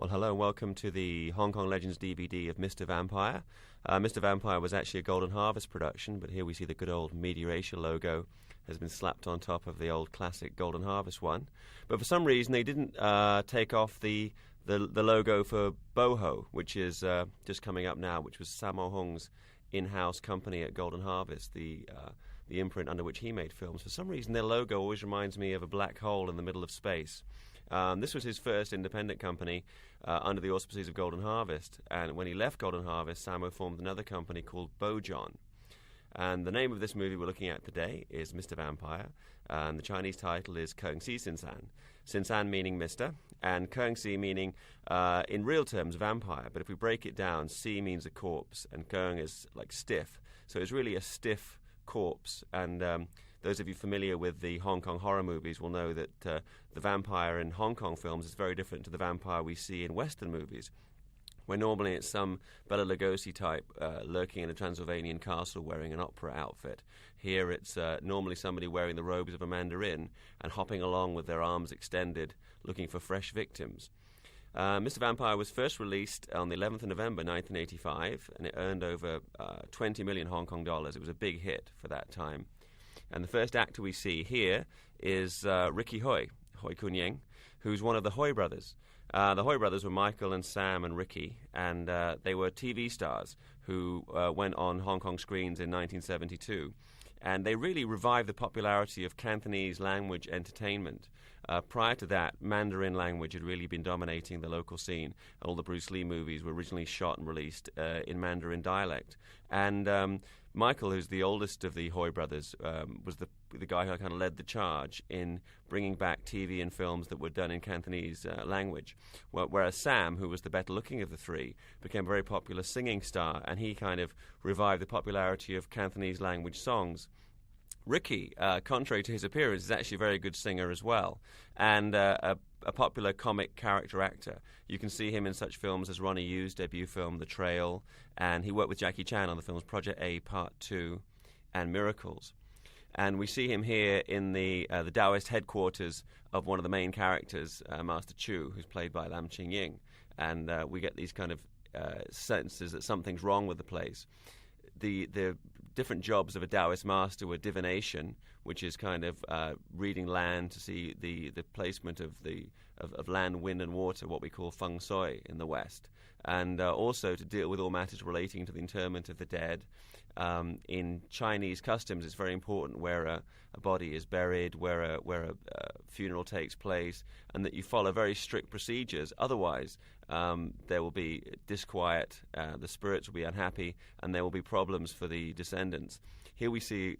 Well, hello and welcome to the Hong Kong Legends DVD of Mr. Vampire. Mr. Vampire was actually a Golden Harvest production, but here we see the good old Media logo has been slapped on top of the old classic Golden Harvest one. But for some reason they didn't take off the logo for Boho, which is just coming up now, which was Sammo Hung's in-house company at Golden Harvest, the imprint under which he made films. For some reason their logo always reminds me of a black hole in the middle of space. This was his first independent company under the auspices of Golden Harvest, and when he left Golden Harvest, Sammo formed another company called Bojon. And the name of this movie we're looking at today is Mr. Vampire, and the Chinese title is Keng Si Sin San. Sin San meaning Mr., and Keng Si meaning, in real terms, vampire. But if we break it down, Si means a corpse, and Keng is like stiff. So it's really a stiff corpse, and those of you familiar with the Hong Kong horror movies will know that the vampire in Hong Kong films is very different to the vampire we see in Western movies, where normally it's some Bela Lugosi type lurking in a Transylvanian castle wearing an opera outfit. Here it's normally somebody wearing the robes of a mandarin and hopping along with their arms extended, looking for fresh victims. Mr. Vampire was first released on the 11th of November 1985, and it earned over 20 million Hong Kong dollars. It was a big hit for that time. And the first actor we see here is Ricky Hoi Kun Ying, who's one of the Hoi brothers. The Hoi brothers were Michael and Sam and Ricky, and they were TV stars who went on Hong Kong screens in 1972. And they really revived the popularity of Cantonese language entertainment. Prior to that, Mandarin language had really been dominating the local scene. All the Bruce Lee movies were originally shot and released in Mandarin dialect. And Michael, who's the oldest of the Hoi brothers, was the guy who kind of led the charge in bringing back TV and films that were done in Cantonese language. Whereas Sam, who was the better looking of the three, became a very popular singing star, and he kind of revived the popularity of Cantonese language songs. Ricky, contrary to his appearance, is actually a very good singer as well, and a popular comic character actor. You can see him in such films as Ronnie Yu's debut film, The Trail, and he worked with Jackie Chan on the films Project A Part 2 and Miracles. And we see him here in the Taoist headquarters of one of the main characters, Master Chu, who's played by Lam Ching Ying. And we get these kind of senses that something's wrong with the place. The different jobs of a Taoist master were divination, which is kind of reading land to see the placement of land, wind, and water, what we call feng shui in the West, and also to deal with all matters relating to the interment of the dead. In Chinese customs, it's very important where a body is buried, where a funeral takes place, and that you follow very strict procedures. Otherwise, there will be disquiet, the spirits will be unhappy, and there will be problems for the descendants. Here we see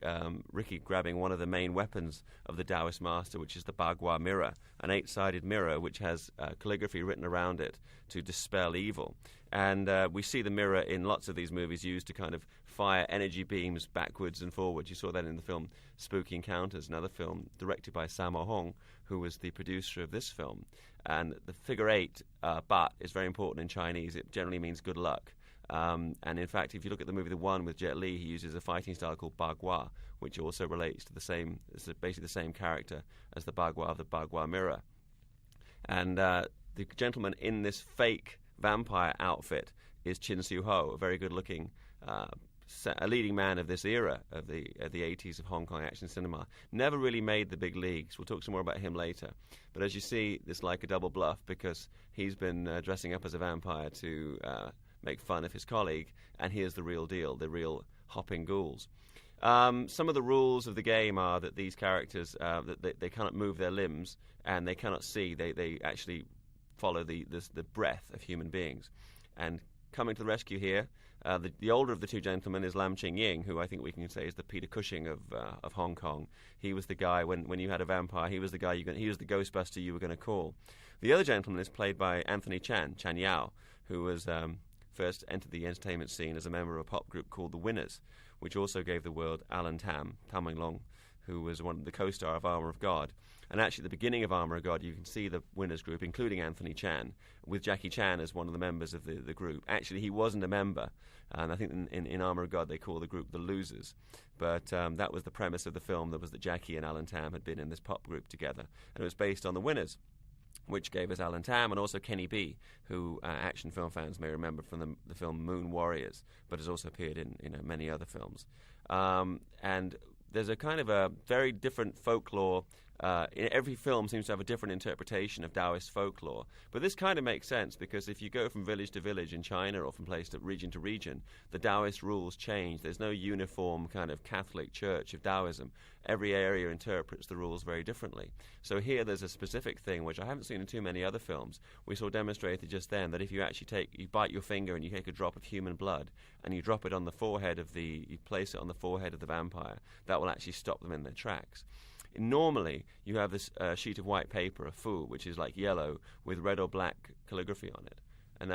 Ricky grabbing one of the main weapons of the Taoist master, which is the Bagua mirror, an 8-sided mirror which has calligraphy written around it to dispel evil. And we see the mirror in lots of these movies used to kind of fire energy beams backwards and forwards. You saw that in the film Spooky Encounters, another film directed by Sammo Hung, who was the producer of this film. And the figure 8, Bat, is very important in Chinese. It generally means good luck. And in fact, if you look at the movie The One with Jet Li, he uses a fighting style called Bagua, which also relates to it's basically the same character as the Bagua of the Bagua mirror. And the gentleman in this fake vampire outfit is Siu Ho, a very good-looking a leading man of this era of the 80s of Hong Kong action cinema. Never really made the big leagues. We'll talk some more about him later. But as you see, it's like a double bluff because he's been dressing up as a vampire to make fun of his colleague, and here's the real deal, the real hopping ghouls. Some of the rules of the game are that these characters that they cannot move their limbs and they cannot see. They actually follow the breath of human beings. And coming to the rescue here, the older of the two gentlemen is Lam Ching Ying, who I think we can say is the Peter Cushing of Hong Kong. He was the guy when you had a vampire. He was the guy he was the Ghostbuster you were going to call. The other gentleman is played by Anthony Chan Yao, who was first entered the entertainment scene as a member of a pop group called The Winners, which also gave the world Alan Tam Ming Long, who was one of the co-star of Armour of God. And actually, at the beginning of Armour of God, you can see the Winners group, including Anthony Chan, with Jackie Chan as one of the members of the group. Actually, he wasn't a member, and I think in Armour of God they call the group the Losers. But that was the premise of the film, that was that Jackie and Alan Tam had been in this pop group together, and it was based on the Winners. which gave us Alan Tam, and also Kenny B, who action film fans may remember from the film Moon Warriors, but has also appeared in many other films. And there's a kind of a very different folklore. In every film seems to have a different interpretation of Taoist folklore. But this kind of makes sense, because if you go from village to village in China or from place to region, the Taoist rules change. There's no uniform kind of Catholic church of Taoism. Every area interprets the rules very differently. So here there's a specific thing which I haven't seen in too many other films. We saw demonstrated just then that if you actually you bite your finger and you take a drop of human blood and you drop it on the forehead you place it on the forehead of the vampire, that will actually stop them in their tracks. Normally, you have this sheet of white paper, a fu, which is like yellow with red or black calligraphy on it. And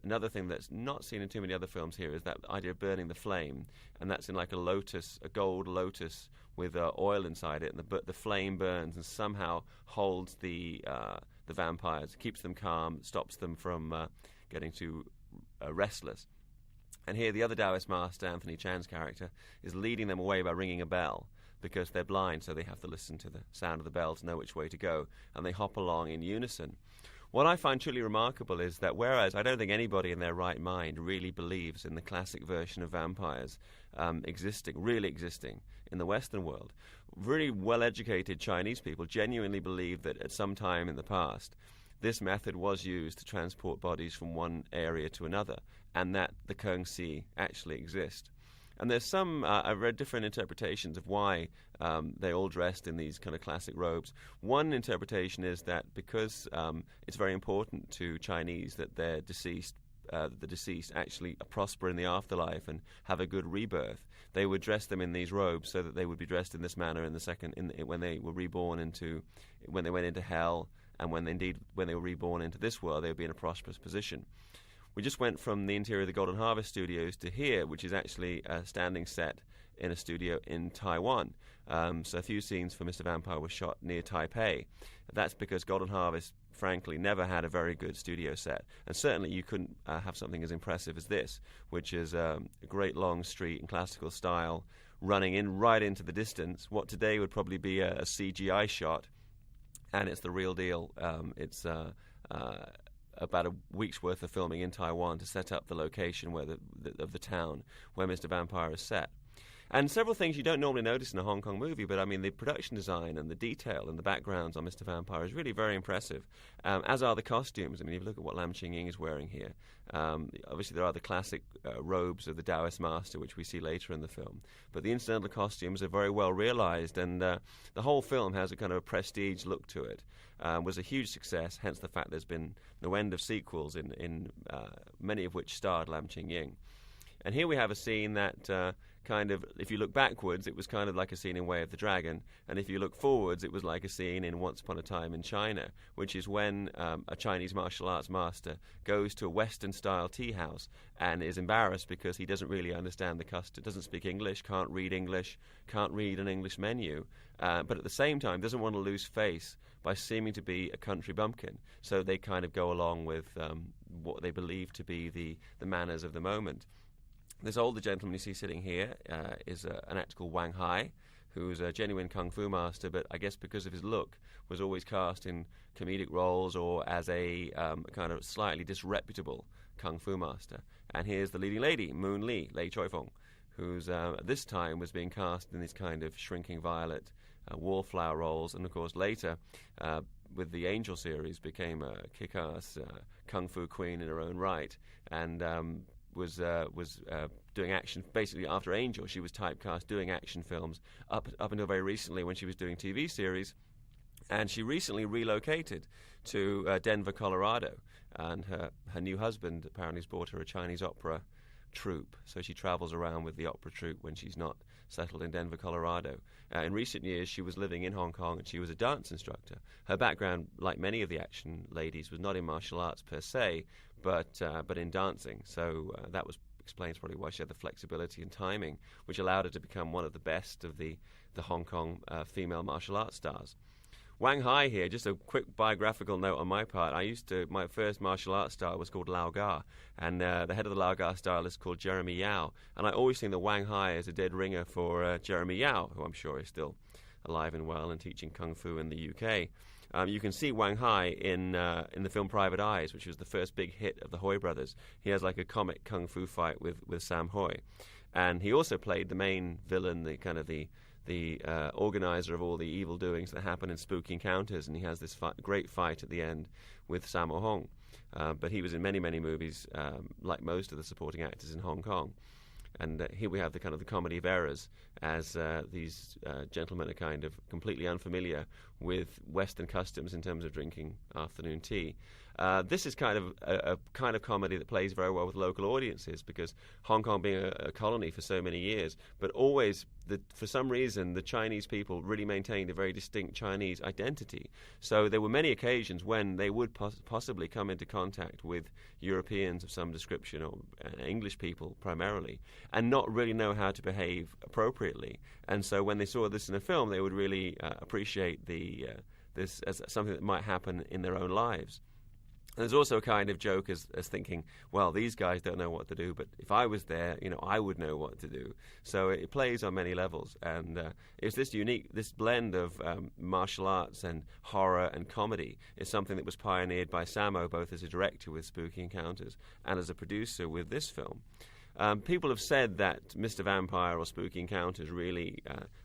another thing that's not seen in too many other films here is that idea of burning the flame, and that's in like a lotus, a gold lotus with oil inside it, and the flame burns and somehow holds the vampires, keeps them calm, stops them from getting too restless. And here the other Taoist master, Anthony Chan's character, is leading them away by ringing a bell, because they're blind, so they have to listen to the sound of the bell to know which way to go, and they hop along in unison. What I find truly remarkable is that whereas I don't think anybody in their right mind really believes in the classic version of vampires really existing in the Western world, really well-educated Chinese people genuinely believe that at some time in the past this method was used to transport bodies from one area to another, and that the Kengxi actually exist. And there's some, I've read different interpretations of why they all dressed in these kind of classic robes. One interpretation is that because it's very important to Chinese that the deceased actually prosper in the afterlife and have a good rebirth, they would dress them in these robes so that they would be dressed in this manner when they were reborn when they went into hell, and when they were reborn into this world, they would be in a prosperous position. We just went from the interior of the Golden Harvest Studios to here, which is actually a standing set in a studio in Taiwan. So a few scenes for Mr. Vampire were shot near Taipei. That's because Golden Harvest, frankly, never had a very good studio set. And certainly you couldn't have something as impressive as this, which is a great long street in classical style, running right into the distance. What today would probably be a CGI shot, and it's the real deal. It's about a week's worth of filming in Taiwan to set up the location of the town where Mr. Vampire is set. And several things you don't normally notice in a Hong Kong movie, but I mean the production design and the detail and the backgrounds on Mr. Vampire is really very impressive, as are the costumes. I mean, if you look at what Lam Ching Ying is wearing here, obviously there are the classic robes of the Taoist master, which we see later in the film, but the incidental costumes are very well realized, and the whole film has a kind of a prestige look to it. Was a huge success, hence the fact there's been no end of sequels, in many of which starred Lam Ching Ying. And here we have a scene that kind of, if you look backwards, it was kind of like a scene in Way of the Dragon, and if you look forwards, it was like a scene in Once Upon a Time in China, which is when a Chinese martial arts master goes to a Western-style tea house and is embarrassed because he doesn't really understand the custom, doesn't speak English, can't read an English menu, but at the same time doesn't want to lose face by seeming to be a country bumpkin. So they kind of go along with what they believe to be the manners of the moment. This older gentleman you see sitting here is an actor called Wang Hai, who's a genuine kung fu master, but I guess because of his look was always cast in comedic roles or as a kind of slightly disreputable kung fu master. And here's the leading lady, Moon Lee, Lei Choifeng, who's at this time was being cast in these kind of shrinking violet wallflower roles, and of course later with the Angel series became a kick-ass kung fu queen in her own right, and was doing action. Basically, after Angel, she was typecast doing action films up until very recently when she was doing TV series. And she recently relocated to Denver, Colorado. And her new husband apparently has bought her a Chinese opera troupe. So she travels around with the opera troupe when she's not settled in Denver, Colorado. In recent years, she was living in Hong Kong and she was a dance instructor. Her background, like many of the action ladies, was not in martial arts per se, but in dancing. So that explains probably why she had the flexibility and timing, which allowed her to become one of the best of the Hong Kong female martial arts stars. Wang Hai here, just a quick biographical note on my part. My first martial arts style was called Lao Ga, and the head of the Lao Ga style is called Jeremy Yao. And I always think that Wang Hai is a dead ringer for Jeremy Yao, who I'm sure is still alive and well and teaching Kung Fu in the UK. You can see Wang Hai in the film Private Eyes, which was the first big hit of the Hui brothers. He has like a comic kung fu fight with Sam Hui, and he also played the main villain, the organizer of all the evil doings that happen in Spooky Encounters, and he has this great fight at the end with Sammo Hung. But he was in many movies, like most of the supporting actors in Hong Kong. And here we have the kind of the comedy of errors, as these gentlemen are kind of completely unfamiliar with Western customs in terms of drinking afternoon tea. This is kind of a kind of comedy that plays very well with local audiences, because Hong Kong being a colony for so many years, but always, for some reason, the Chinese people really maintained a very distinct Chinese identity. So there were many occasions when they would possibly come into contact with Europeans of some description, or English people primarily, and not really know how to behave appropriately. And so when they saw this in a film, they would really appreciate this as something that might happen in their own lives. There's also a kind of joke as thinking, well, these guys don't know what to do, but if I was there, I would know what to do. So it plays on many levels, and it's this blend of martial arts and horror and comedy is something that was pioneered by Sammo, both as a director with Spooky Encounters and as a producer with this film. People have said that Mr. Vampire or Spooky Encounters really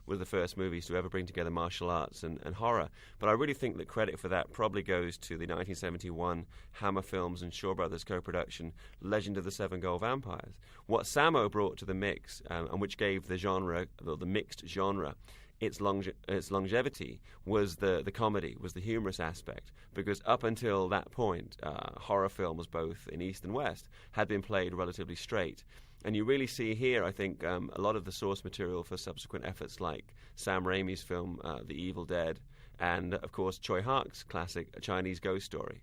were the first movies to ever bring together martial arts and horror, but I really think that credit for that probably goes to the 1971 Hammer Films and Shaw Brothers co-production Legend of the Seven Gold Vampires. What Sammo brought to the mix, and which gave the genre, the mixed genre, its longevity, was the comedy, was the humorous aspect, because up until that point, horror films, both in East and West, had been played relatively straight. And you really see here, I think, a lot of the source material for subsequent efforts like Sam Raimi's film The Evil Dead, and, of course, Choi Hark's classic A Chinese Ghost Story.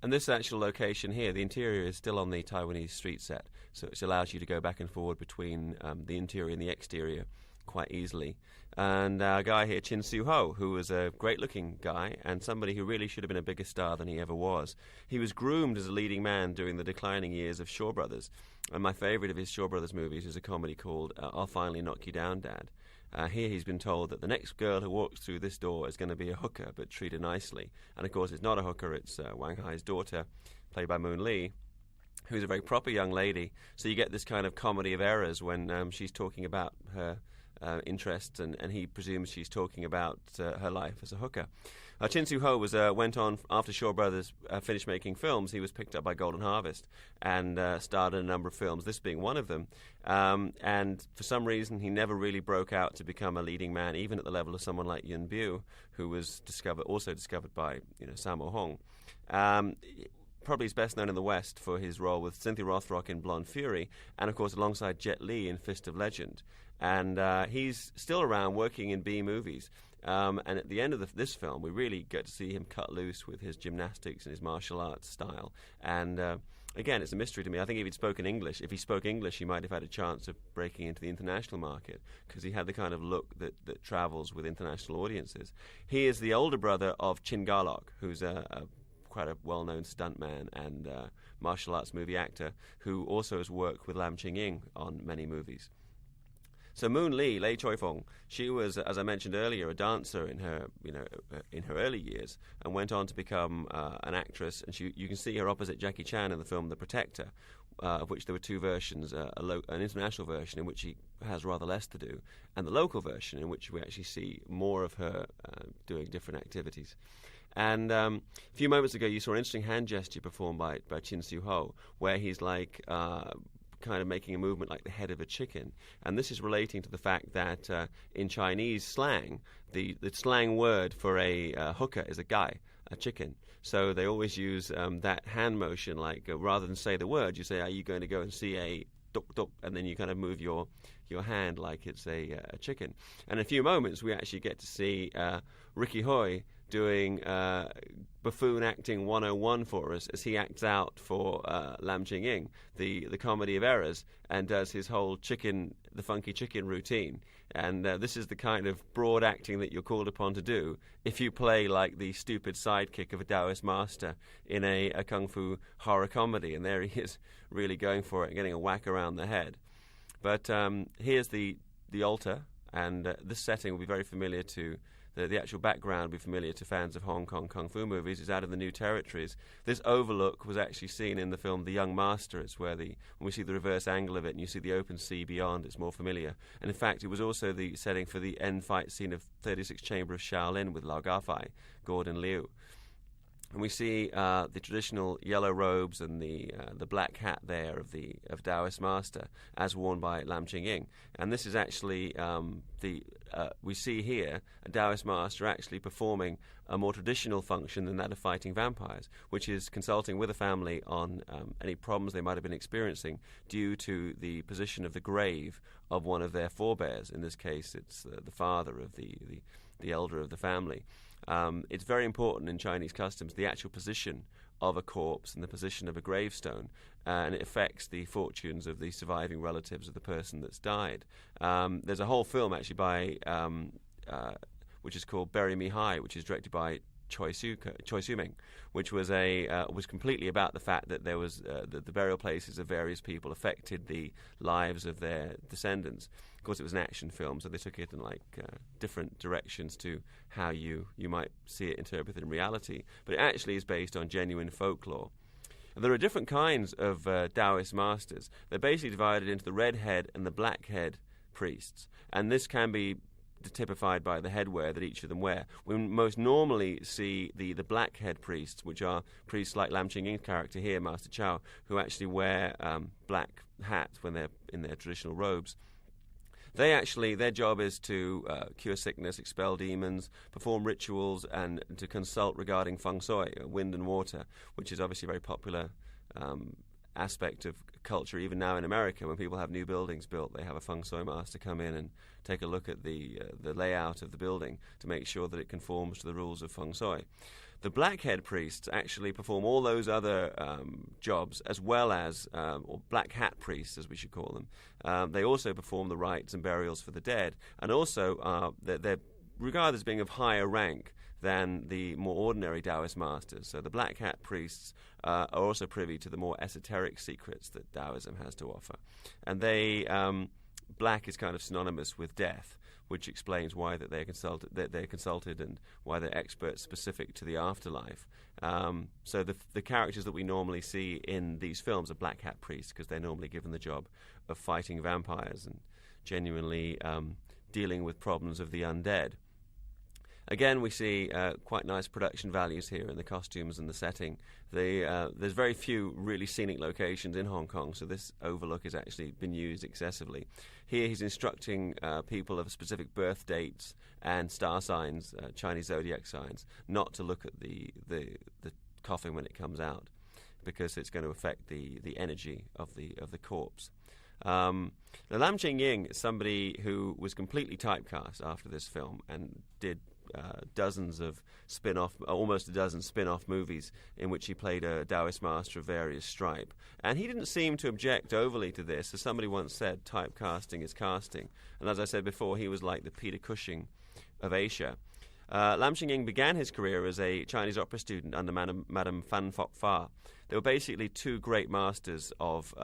And this actual location here, the interior is still on the Taiwanese street set, so it allows you to go back and forward between the interior and the exterior quite easily. And our guy here, Siu Ho, who was a great-looking guy and somebody who really should have been a bigger star than he ever was. He was groomed as a leading man during the declining years of Shaw Brothers. And my favourite of his Shaw Brothers movies is a comedy called I'll Finally Knock You Down, Dad. Here he's been told that the next girl who walks through this door is going to be a hooker, but treat her nicely. And of course it's not a hooker, it's Wang Hai's daughter, played by Moon Lee, who's a very proper young lady. So you get this kind of comedy of errors when she's talking about her interests, and he presumes she's talking about her life as a hooker. Siu Ho went on after Shaw Brothers finished making films. He was picked up by Golden Harvest and starred in a number of films, this being one of them. And for some reason, he never really broke out to become a leading man, even at the level of someone like Yuen Biu, who was also discovered by Sammo Hung. Probably he's best known in the West for his role with Cynthia Rothrock in Blonde Fury, and of course alongside Jet Li in Fist of Legend. And he's still around working in B movies. And at the end of this film, we really get to see him cut loose with his gymnastics and his martial arts style. And again, it's a mystery to me. I think if he spoke English, he might have had a chance of breaking into the international market, because he had the kind of look that travels with international audiences. He is the older brother of Chin Garlock, who's quite a well-known stuntman and martial arts movie actor, who also has worked with Lam Ching Ying on many movies. So Moon Lee, Lei Choifeng, she was, as I mentioned earlier, a dancer in her early years, and went on to become an actress. And you can see her opposite Jackie Chan in the film The Protector, of which there were two versions: an international version in which she has rather less to do, and the local version in which we actually see more of her doing different activities. And a few moments ago, you saw an interesting hand gesture performed by Siu Ho, where he's like kind of making a movement like the head of a chicken. And this is relating to the fact that in Chinese slang, the slang word for a hooker is a gai, a chicken. So they always use that hand motion, like rather than say the word, you say, are you going to go and see a duk duk, and then you kind of move your hand like it's a chicken. And in a few moments, we actually get to see Ricky Lau doing buffoon acting 101 for us, as he acts out for Lam Ching Ying, the comedy of errors, and does his whole the funky chicken routine. And this is the kind of broad acting that you're called upon to do if you play like the stupid sidekick of a Taoist master in a kung fu horror comedy. And there he is, really going for it, getting a whack around the head. But here's the altar, and this setting will be very familiar to the actual background will be familiar to fans of Hong Kong kung fu movies. It's out of the New Territories. This overlook was actually seen in the film The Young Master. It's where when we see the reverse angle of it and you see the open sea beyond, it's more familiar. And in fact, it was also the setting for the end fight scene of 36 Chamber of Shaolin with Lao Gafai, Gordon Liu. And we see the traditional yellow robes and the black hat there of Taoist master, as worn by Lam Ching Ying. And this is actually we see here a Taoist master actually performing a more traditional function than that of fighting vampires, which is consulting with a family on any problems they might have been experiencing due to the position of the grave of one of their forebears. In this case, it's the father of the elder of the family. It's very important in Chinese customs, the actual position of a corpse and the position of a gravestone, and it affects the fortunes of the surviving relatives of the person that's died. There's a whole film actually by which is called Bury Me High, which is directed by Choi Siu-ming, which was was completely about the fact that there was the burial places of various people affected the lives of their descendants. Of course, it was an action film, so they took it in different directions to how you might see it interpreted in reality. But it actually is based on genuine folklore. And there are different kinds of Taoist masters. They're basically divided into the red head and the black head priests, and this can be typified by the headwear that each of them wear. We most normally see the black head priests, which are priests like Lam Ching Ying's character here, Master Chow, who actually wear black hats when they're in their traditional robes. Their job is to cure sickness, expel demons, perform rituals, and to consult regarding feng shui, wind and water, which is obviously a very popular aspect of culture even now in America. When people have new buildings built, they have a feng shui master come in and take a look at the layout of the building to make sure that it conforms to the rules of feng shui. The black-head priests actually perform all those other jobs, as well as, or black hat priests as we should call them. They also perform the rites and burials for the dead, and also they're regarded as being of higher rank than the more ordinary Taoist masters. So the black hat priests are also privy to the more esoteric secrets that Taoism has to offer. And black is kind of synonymous with death, which explains why they're consulted and why they're experts specific to the afterlife. So the characters that we normally see in these films are black hat priests, because they're normally given the job of fighting vampires and genuinely dealing with problems of the undead. Again, we see quite nice production values here in the costumes and the setting. There's very few really scenic locations in Hong Kong, so this overlook has actually been used excessively. Here he's instructing people of specific birth dates and star signs, Chinese zodiac signs, not to look at the coffin when it comes out, because it's going to affect the energy of the corpse. Now, Lam Ching Ying is somebody who was completely typecast after this film and did dozens of almost a dozen spin-off movies in which he played a Taoist master of various stripe. And he didn't seem to object overly to this. As somebody once said, typecasting is casting. And as I said before, he was like the Peter Cushing of Asia. Lam Ching Ying began his career as a Chinese opera student under Madame Fan Fok Fa. There were basically two great masters of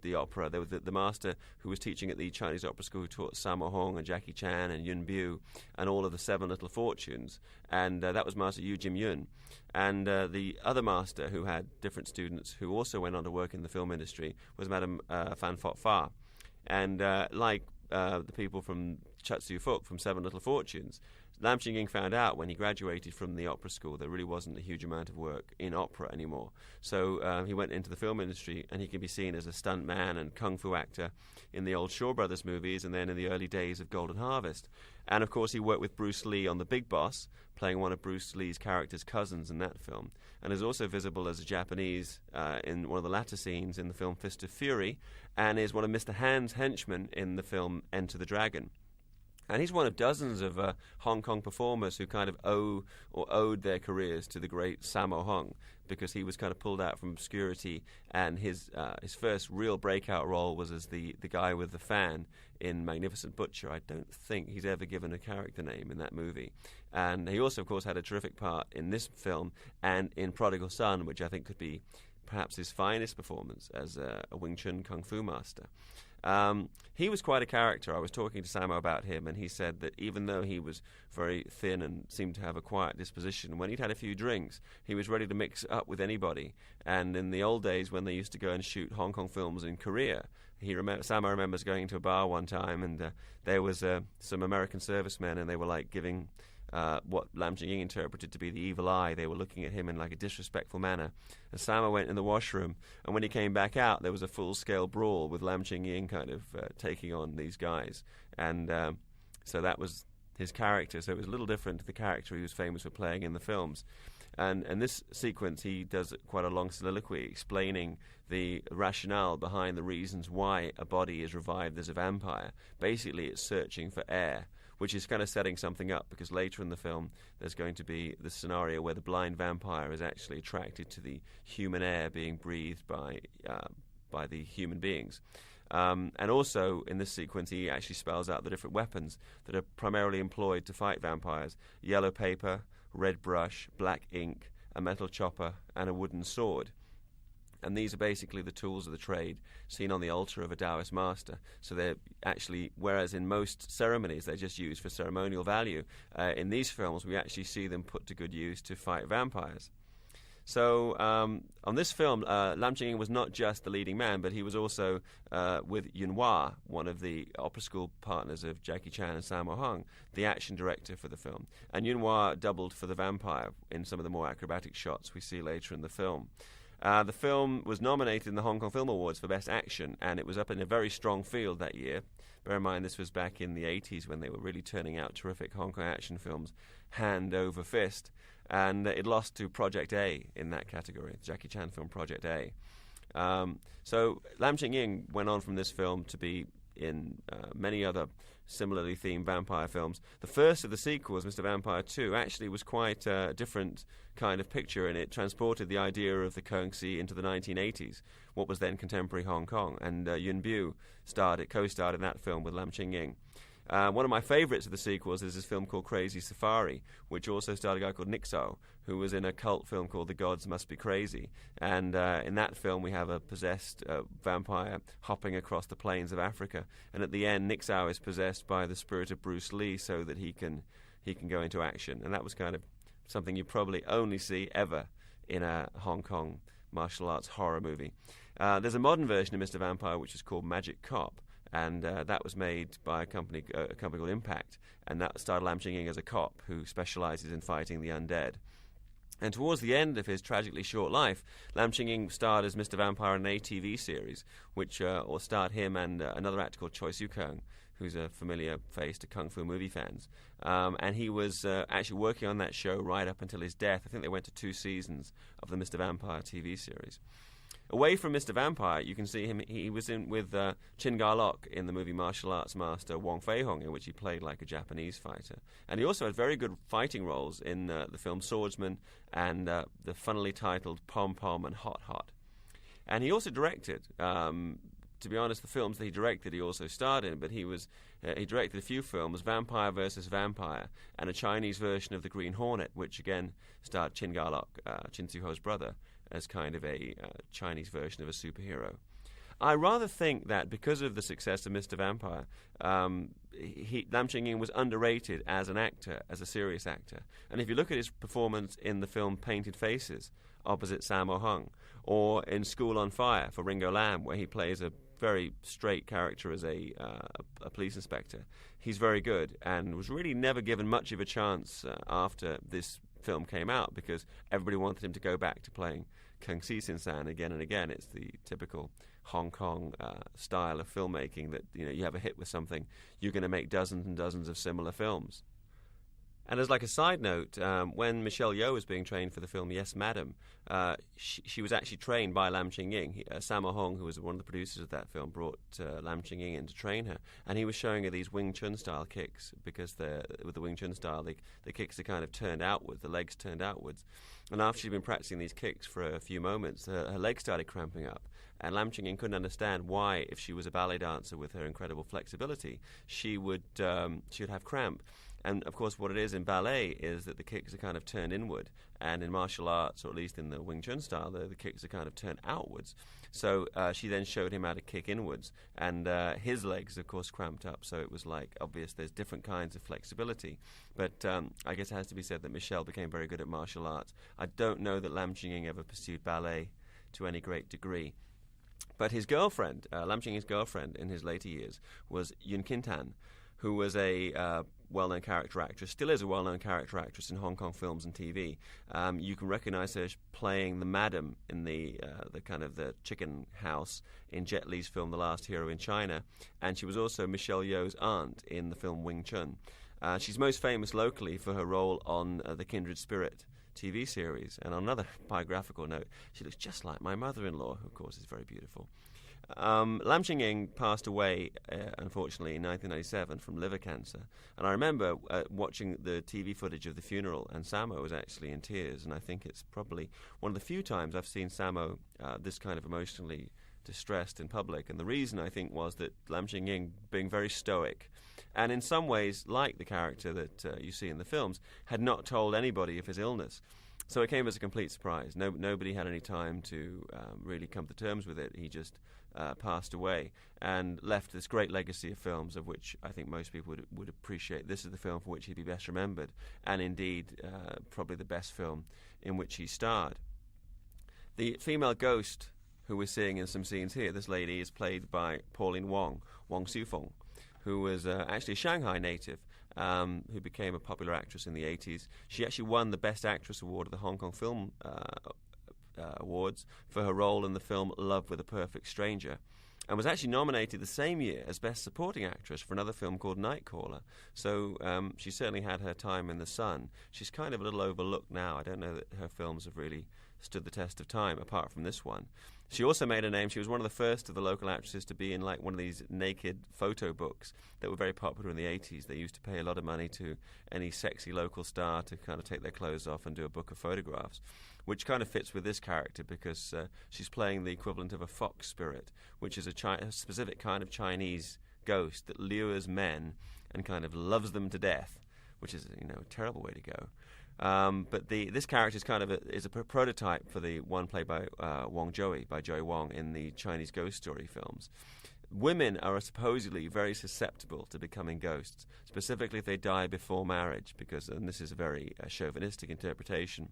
the opera. There was the master who was teaching at the Chinese Opera School, who taught Sammo Hung and Jackie Chan and Yun Bu and all of the Seven Little Fortunes, and that was Master Yu Jim Yun. And the other master who had different students who also went on to work in the film industry was Madame Fan Fok Fa. And like the people from Chat Siu Fuk from Seven Little Fortunes, Lam Ching Ying found out when he graduated from the opera school there really wasn't a huge amount of work in opera anymore. So he went into the film industry, and he can be seen as a stunt man and kung fu actor in the old Shaw Brothers movies and then in the early days of Golden Harvest. And of course he worked with Bruce Lee on The Big Boss, playing one of Bruce Lee's character's cousins in that film, and is also visible as a Japanese in one of the latter scenes in the film Fist of Fury, and is one of Mr. Han's henchmen in the film Enter the Dragon. And he's one of dozens of Hong Kong performers who kind of owed their careers to the great Sammo Hung, because he was kind of pulled out from obscurity, and his first real breakout role was as the guy with the fan in Magnificent Butcher. I don't think he's ever given a character name in that movie. And he also, of course, had a terrific part in this film and in Prodigal Son, which I think could be perhaps his finest performance as a Wing Chun Kung Fu master. He was quite a character. I was talking to Sammo about him, and he said that even though he was very thin and seemed to have a quiet disposition, when he'd had a few drinks, he was ready to mix up with anybody. And in the old days, when they used to go and shoot Hong Kong films in Korea, Sammo remembers going into a bar one time, and there was some American servicemen, and they were like giving what Lam Ching Ying interpreted to be the evil eye. They were looking at him in like a disrespectful manner. And Sammo went in the washroom, and when he came back out, there was a full-scale brawl with Lam Ching Ying kind of taking on these guys. And so that was his character. So it was a little different to the character he was famous for playing in the films. And in this sequence, he does quite a long soliloquy explaining the rationale behind the reasons why a body is revived as a vampire. Basically, it's searching for air, which is kind of setting something up, because later in the film there's going to be the scenario where the blind vampire is actually attracted to the human air being breathed by the human beings. And also in this sequence he actually spells out the different weapons that are primarily employed to fight vampires: yellow paper, red brush, black ink, a metal chopper, and a wooden sword. And these are basically the tools of the trade seen on the altar of a Taoist master. So they're actually, whereas in most ceremonies they're just used for ceremonial value, in these films we actually see them put to good use to fight vampires. So on this film, Lam Ching Ying was not just the leading man, but he was also with Yuen Wah, one of the opera school partners of Jackie Chan and Sammo Hung, the action director for the film. And Yuen Wah doubled for the vampire in some of the more acrobatic shots we see later in the film. The film was nominated in the Hong Kong Film Awards for Best Action, and it was up in a very strong field that year. Bear in mind, this was back in the 80s when they were really turning out terrific Hong Kong action films hand over fist. And it lost to Project A in that category, the Jackie Chan film Project A. So Lam Ching Ying went on from this film to be in many other similarly themed vampire films. The first of the sequels, Mr. Vampire 2, actually was quite a different kind of picture, and it transported the idea of the Kung-Si into the 1980s, what was then contemporary Hong Kong. And Yuen Bu co-starred in that film with Lam Ching Ying. One of my favourites of the sequels is this film called Crazy Safari, which also starred a guy called Nick Sao, who was in a cult film called The Gods Must Be Crazy. And in that film we have a possessed vampire hopping across the plains of Africa. And at the end, Nick Sao is possessed by the spirit of Bruce Lee so that he can go into action. And that was kind of something you probably only see ever in a Hong Kong martial arts horror movie. There's a modern version of Mr. Vampire which is called Magic Cop. And that was made by a company called Impact, and that starred Lam Ching Ying as a cop who specialises in fighting the undead. And towards the end of his tragically short life, Lam Ching Ying starred as Mr. Vampire in an ATV series, which starred him and another actor called Choi Siu-Kung, who's a familiar face to kung fu movie fans. And he was actually working on that show right up until his death. I think they went to 2 seasons of the Mr. Vampire TV series. Away from Mr. Vampire, you can see him. He was in with Chin Gar-lok in the movie Martial Arts Master Wong Fei-hong, in which he played like a Japanese fighter. And he also had very good fighting roles in the film Swordsman and the funnily titled Pom Pom and Hot Hot. And he also directed. To be honest, the films that he directed, he also starred in. But he directed a few films: Vampire vs. Vampire, and a Chinese version of The Green Hornet, which again starred Chin Gar-lok, Chin Siu Ho's brother, as kind of a Chinese version of a superhero. I rather think that because of the success of Mr. Vampire, Lam Ching Ying was underrated as an actor, as a serious actor. And if you look at his performance in the film Painted Faces, opposite Sammo Hung, or in School on Fire for Ringo Lam, where he plays a very straight character as a police inspector, he's very good and was really never given much of a chance after this film came out, because everybody wanted him to go back to playing Kung Si Sin San again and again. It's the typical Hong Kong style of filmmaking that you have a hit with something, you're going to make dozens and dozens of similar films. And as like a side note, when Michelle Yeoh was being trained for the film Yes, Madam, she was actually trained by Lam Ching Ying. Sammo Hung, who was one of the producers of that film, brought Lam Ching Ying in to train her, and he was showing her these Wing Chun style kicks, because with the Wing Chun style, the kicks are kind of turned outwards, the legs turned outwards. And after she'd been practicing these kicks for a few moments, her legs started cramping up. And Lam Ching Ying couldn't understand why, if she was a ballet dancer with her incredible flexibility, she would have cramp. And, of course, what it is in ballet is that the kicks are kind of turned inward. And in martial arts, or at least in the Wing Chun style, the kicks are kind of turned outwards. So she then showed him how to kick inwards. And his legs, of course, cramped up. So it was like obvious there's different kinds of flexibility. But I guess it has to be said that Michelle became very good at martial arts. I don't know that Lam Ching Ying ever pursued ballet to any great degree. But his girlfriend, Lam Ching Ying's girlfriend in his later years, was Yun Kintan, who was a well-known character actress, still is a well-known character actress in Hong Kong films and TV. You can recognise her playing the madam in the kind of the chicken house in Jet Li's film The Last Hero in China, and she was also Michelle Yeoh's aunt in the film Wing Chun. She's most famous locally for her role on the Kindred Spirit TV series. And on another biographical note, she looks just like my mother-in-law, who of course is very beautiful. Lam Ching Ying passed away, unfortunately, in 1997 from liver cancer. And I remember watching the TV footage of the funeral, and Sammo was actually in tears. And I think it's probably one of the few times I've seen Sammo this kind of emotionally distressed in public. And the reason, I think, was that Lam Ching Ying, being very stoic, and in some ways, like the character that you see in the films, had not told anybody of his illness. So it came as a complete surprise. Nobody had any time to really come to terms with it. He just passed away and left this great legacy of films, of which I think most people would appreciate. This is the film for which he'd be best remembered, and indeed probably the best film in which he starred. The female ghost who we're seeing in some scenes here, this lady is played by Pauline Wong Sufeng, who was actually a Shanghai native, who became a popular actress in the 80s. She actually won the Best Actress Award at the Hong Kong Film Awards for her role in the film Love with a Perfect Stranger, and was actually nominated the same year as Best Supporting Actress for another film called Nightcaller. So she certainly had her time in the sun. She's kind of a little overlooked now. I don't know that her films have really stood the test of time, apart from this one. She also made a name. She was one of the first of the local actresses to be in like one of these naked photo books that were very popular in the 80s. They used to pay a lot of money to any sexy local star to kind of take their clothes off and do a book of photographs, which kind of fits with this character because she's playing the equivalent of a fox spirit, which is a specific kind of Chinese ghost that lures men and kind of loves them to death, which is a terrible way to go. But this character is kind of a prototype for the one played by Joey Wong in the Chinese ghost story films. Women are supposedly very susceptible to becoming ghosts, specifically if they die before marriage, and this is a very chauvinistic interpretation,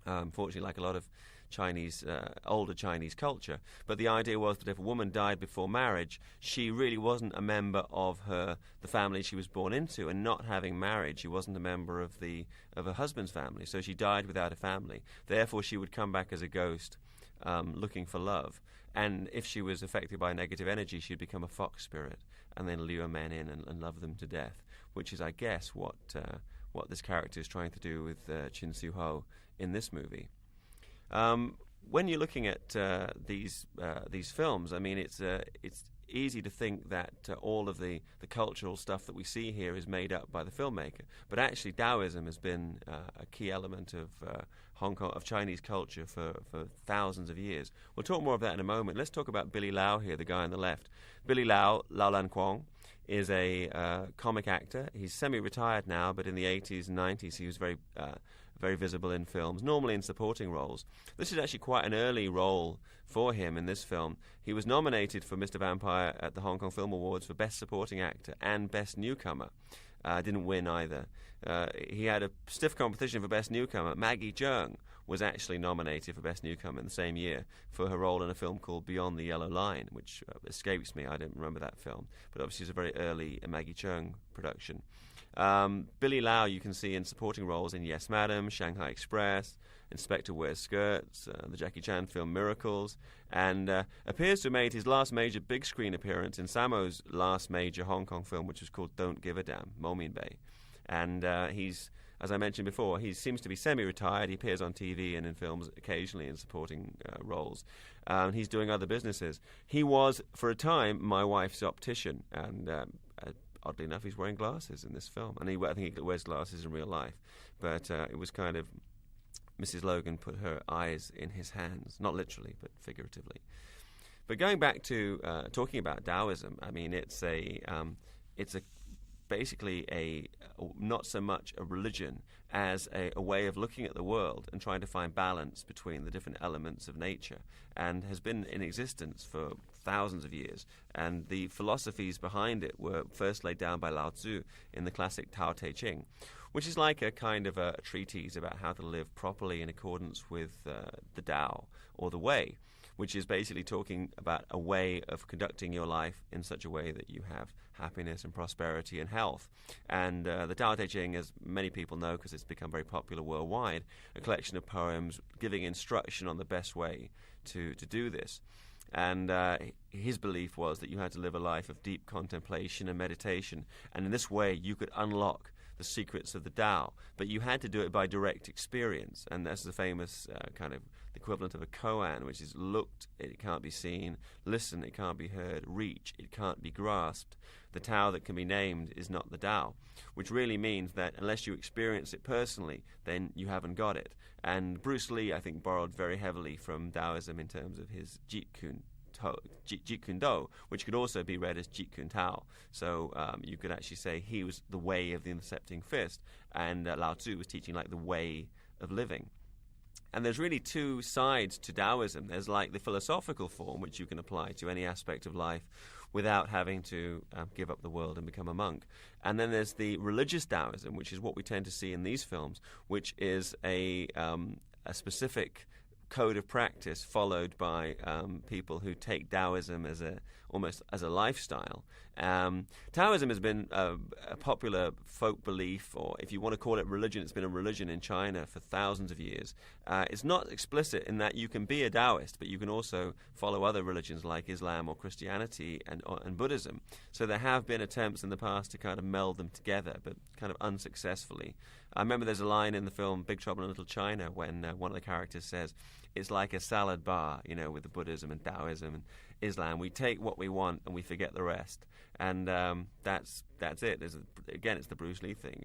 unfortunately, like a lot of Chinese, older Chinese culture. But the idea was that if a woman died before marriage, she really wasn't a member of the family she was born into, and not having married, she wasn't a member of her husband's family. So she died without a family. Therefore, she would come back as a ghost, looking for love. And if she was affected by negative energy, she'd become a fox spirit and then lure men in and love them to death, which is, I guess, what this character is trying to do with Siu Ho in this movie. When you're looking at these films, I mean, it's easy to think that all of the cultural stuff that we see here is made up by the filmmaker, but actually Taoism has been a key element of Hong Kong, of Chinese culture for thousands of years. We'll talk more of that in a moment. Let's talk about Billy Lau here, the guy on the left. Billy Lau, Lau Lan Kwong, is a comic actor. He's semi-retired now, but in the 80s and 90s he was very visible in films, normally in supporting roles. This is actually quite an early role for him in this film. He was nominated for Mr. Vampire at the Hong Kong Film Awards for Best Supporting Actor and Best Newcomer. Didn't win either. He had a stiff competition for Best Newcomer. Maggie Cheung was actually nominated for Best Newcomer in the same year for her role in a film called Beyond the Yellow Line, which escapes me. I didn't remember that film. But obviously it's a very early Maggie Cheung production. Billy Lau you can see in supporting roles in Yes Madam, Shanghai Express, Inspector Wears Skirts, the Jackie Chan film Miracles, and appears to have made his last major big screen appearance in Sammo's last major Hong Kong film, which was called Don't Give a Damn, Mo Min Bay. And he's, as I mentioned before, he seems to be semi-retired. He appears on TV and in films occasionally in supporting roles. He's doing other businesses. He was, for a time, my wife's optician, and oddly enough, he's wearing glasses in this film. And I think he wears glasses in real life. But it was kind of, Mrs. Logan put her eyes in his hands, not literally, but figuratively. But going back to talking about Taoism, I mean, it's a basically not so much a religion as a way of looking at the world and trying to find balance between the different elements of nature, and has been in existence for thousands of years. And the philosophies behind it were first laid down by Lao Tzu in the classic Tao Te Ching, which is like a kind of a treatise about how to live properly in accordance with the Tao, or the Way, which is basically talking about a way of conducting your life in such a way that you have happiness and prosperity and health. And the Tao Te Ching, as many people know because it's become very popular worldwide, a collection of poems giving instruction on the best way to do this. And his belief was that you had to live a life of deep contemplation and meditation, and in this way you could unlock the secrets of the Tao, but you had to do it by direct experience. And that's the famous kind of equivalent of a koan, which is looked, it can't be seen; listen, it can't be heard; reach, it can't be grasped. The Tao that can be named is not the Tao, which really means that unless you experience it personally, then you haven't got it. And Bruce Lee, I think, borrowed very heavily from Taoism in terms of his Jeet Kune Do, which could also be read as Jeet Kune Tao. So you could actually say he was the way of the intercepting fist, and Lao Tzu was teaching like the way of living. And there's really two sides to Taoism. There's like the philosophical form, which you can apply to any aspect of life without having to give up the world and become a monk. And then there's the religious Taoism, which is what we tend to see in these films, which is a specific code of practice followed by people who take Taoism as almost as a lifestyle. Taoism has been a popular folk belief, or if you want to call it religion, it's been a religion in China for thousands of years. It's not explicit in that you can be a Taoist, but you can also follow other religions like Islam or Christianity and Buddhism. So there have been attempts in the past to kind of meld them together, but kind of unsuccessfully. I remember there's a line in the film Big Trouble in Little China when one of the characters says, it's like a salad bar, with the Buddhism and Taoism and Islam. We take what we want and we forget the rest. And that's it. Again, it's the Bruce Lee thing.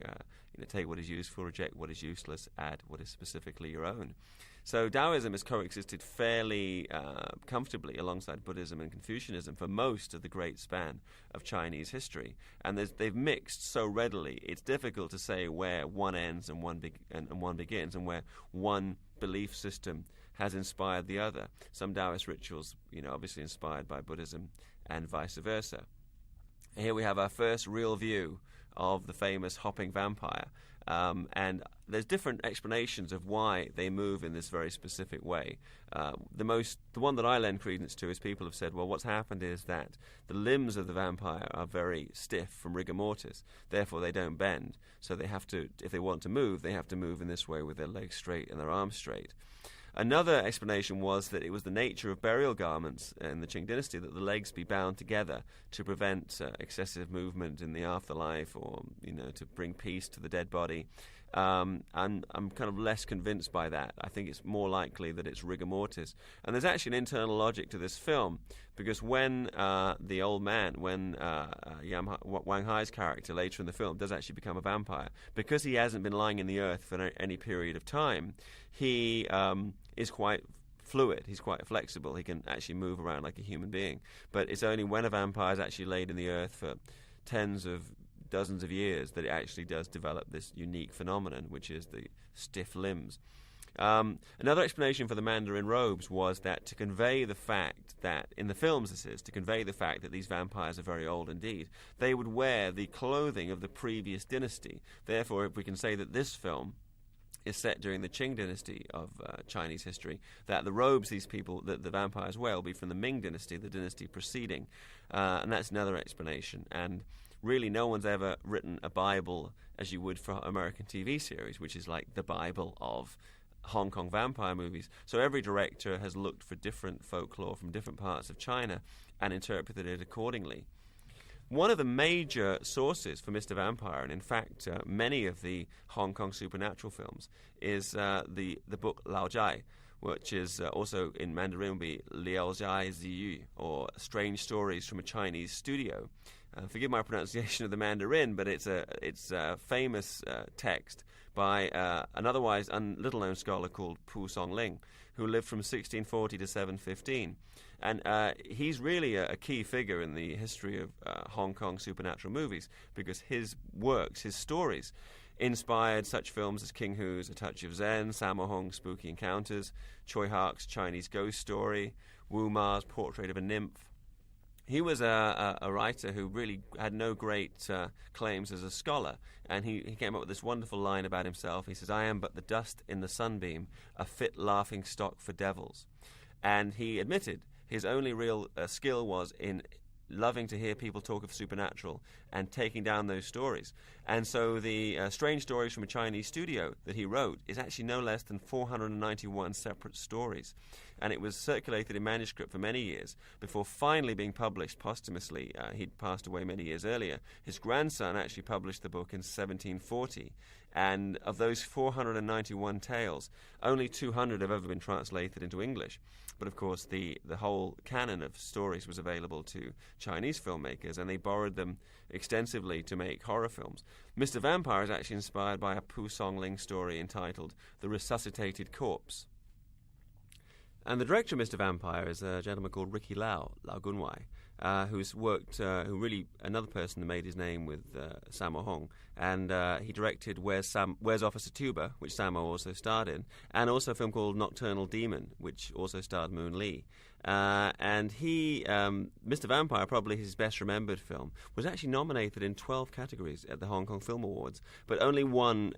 Take what is useful, reject what is useless, add what is specifically your own. So Taoism has coexisted fairly comfortably alongside Buddhism and Confucianism for most of the great span of Chinese history. And they've mixed so readily, it's difficult to say where one ends and one begins, and where one belief system has inspired the other. Some Taoist rituals, obviously inspired by Buddhism, and vice versa. Here we have our first real view of the famous hopping vampire. And there's different explanations of why they move in this very specific way. The one that I lend credence to is people have said, well, what's happened is that the limbs of the vampire are very stiff from rigor mortis, therefore they don't bend. So they have to, if they want to move, they have to move in this way with their legs straight and their arms straight. Another explanation was that it was the nature of burial garments in the Qing dynasty that the legs be bound together to prevent excessive movement in the afterlife, or to bring peace to the dead body. And I'm kind of less convinced by that. I think it's more likely that it's rigor mortis. And there's actually an internal logic to this film, because when the old man, when Wang Hai's character later in the film does actually become a vampire, because he hasn't been lying in the earth for any period of time, he is quite fluid, he's quite flexible, he can actually move around like a human being. But it's only when a vampire is actually laid in the earth for tens of dozens of years that it actually does develop this unique phenomenon, which is the stiff limbs. Another explanation for the Mandarin robes was that to convey the fact that, in the films this is, to convey the fact that these vampires are very old indeed, they would wear the clothing of the previous dynasty. Therefore, if we can say that this film is set during the Qing dynasty of Chinese history, that the robes these people, that the vampires wear, will be from the Ming dynasty, the dynasty preceding. And that's another explanation. And really no one's ever written a Bible as you would for American TV series, which is like the Bible of Hong Kong vampire movies. So every director has looked for different folklore from different parts of China and interpreted it accordingly. One of the major sources for Mr. Vampire, and in fact many of the Hong Kong supernatural films, is the book Lao Jai, which is also in Mandarin will be Liao Jai Ziyu, or Strange Stories from a Chinese Studio. Forgive my pronunciation of the Mandarin, but it's a famous text by an otherwise little-known scholar called Pu Songling, who lived from 1640 to 715. And he's really a key figure in the history of Hong Kong supernatural movies, because his works, his stories, inspired such films as King Hu's A Touch of Zen, Sammo Hung's Spooky Encounters, Choi Hark's Chinese Ghost Story, Wu Ma's Portrait of a Nymph. He was a writer who really had no great claims as a scholar, and he came up with this wonderful line about himself. He says, "I am but the dust in the sunbeam, a fit laughing stock for devils." And he admitted his only real skill was in loving to hear people talk of supernatural and taking down those stories. And so the Strange Stories from a Chinese Studio that he wrote is actually no less than 491 separate stories. And it was circulated in manuscript for many years before finally being published posthumously. He'd passed away many years earlier. His grandson actually published the book in 1740. And of those 491 tales, only 200 have ever been translated into English. But of course, the whole canon of stories was available to Chinese filmmakers, and they borrowed them extensively to make horror films. Mr. Vampire is actually inspired by a Pu Songling story entitled The Resuscitated Corpse. And the director of Mr. Vampire is a gentleman called Ricky Lau, Lau Gunwai, who's worked, another person who made his name with Sammo Hung, and he directed Where's Officer Tuba, which Sammo also starred in, and also a film called Nocturnal Demon, which also starred Moon Lee. And he, Mr. Vampire, probably his best remembered film, was actually nominated in 12 categories at the Hong Kong Film Awards, but only won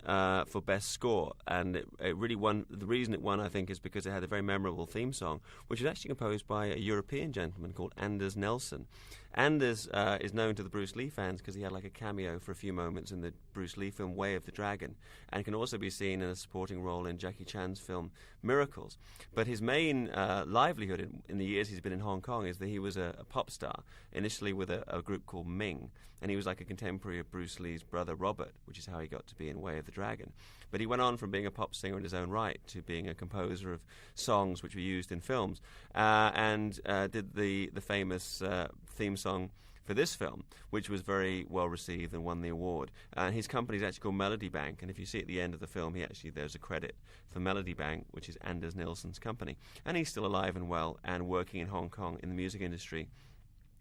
for Best Score. And it really won. The reason it won, I think, is because it had a very memorable theme song, which was actually composed by a European gentleman called Anders Nelson. Anders is known to the Bruce Lee fans because he had like a cameo for a few moments in the Bruce Lee film Way of the Dragon, and can also be seen in a supporting role in Jackie Chan's film Miracles. But his main livelihood in the years he's been in Hong Kong is that he was a pop star, initially with a group called Ming, and he was like a contemporary of Bruce Lee's brother Robert, which is how he got to be in Way of the Dragon. But he went on from being a pop singer in his own right to being a composer of songs which were used in films, and did the famous theme song for this film, which was very well received and won the award. His company is actually called Melody Bank, and if you see at the end of the film, there's a credit for Melody Bank, which is Anders Nilsson's company. And he's still alive and well and working in Hong Kong in the music industry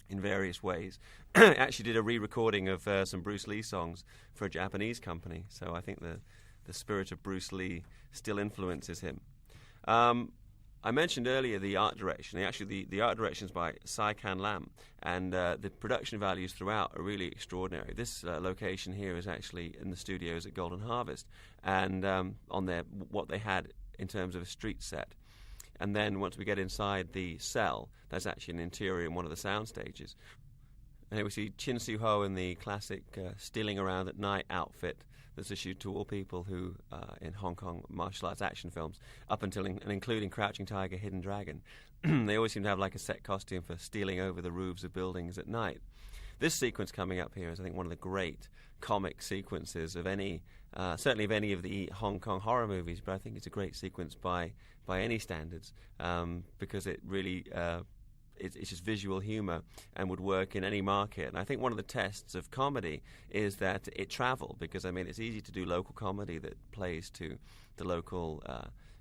in various ways. Actually did a re-recording of some Bruce Lee songs for a Japanese company, so I think the spirit of Bruce Lee still influences him. I mentioned earlier the art direction. Actually, the art direction is by Sai Kan Lam, and the production values throughout are really extraordinary. This location here is actually in the studios at Golden Harvest, and on what they had in terms of a street set. And then once we get inside the cell, there's actually an interior in one of the sound stages. And here we see Siu Ho in the classic stealing around at night outfit that's issued to all people who, in Hong Kong martial arts action films, up until and including Crouching Tiger, Hidden Dragon, they always seem to have like a set costume for stealing over the roofs of buildings at night. This sequence coming up here is, I think, one of the great comic sequences of any, certainly of any of the Hong Kong horror movies, but I think it's a great sequence by any standards, because it really... It's just visual humour and would work in any market. And I think one of the tests of comedy is that it travel, because, I mean, it's easy to do local comedy that plays to the local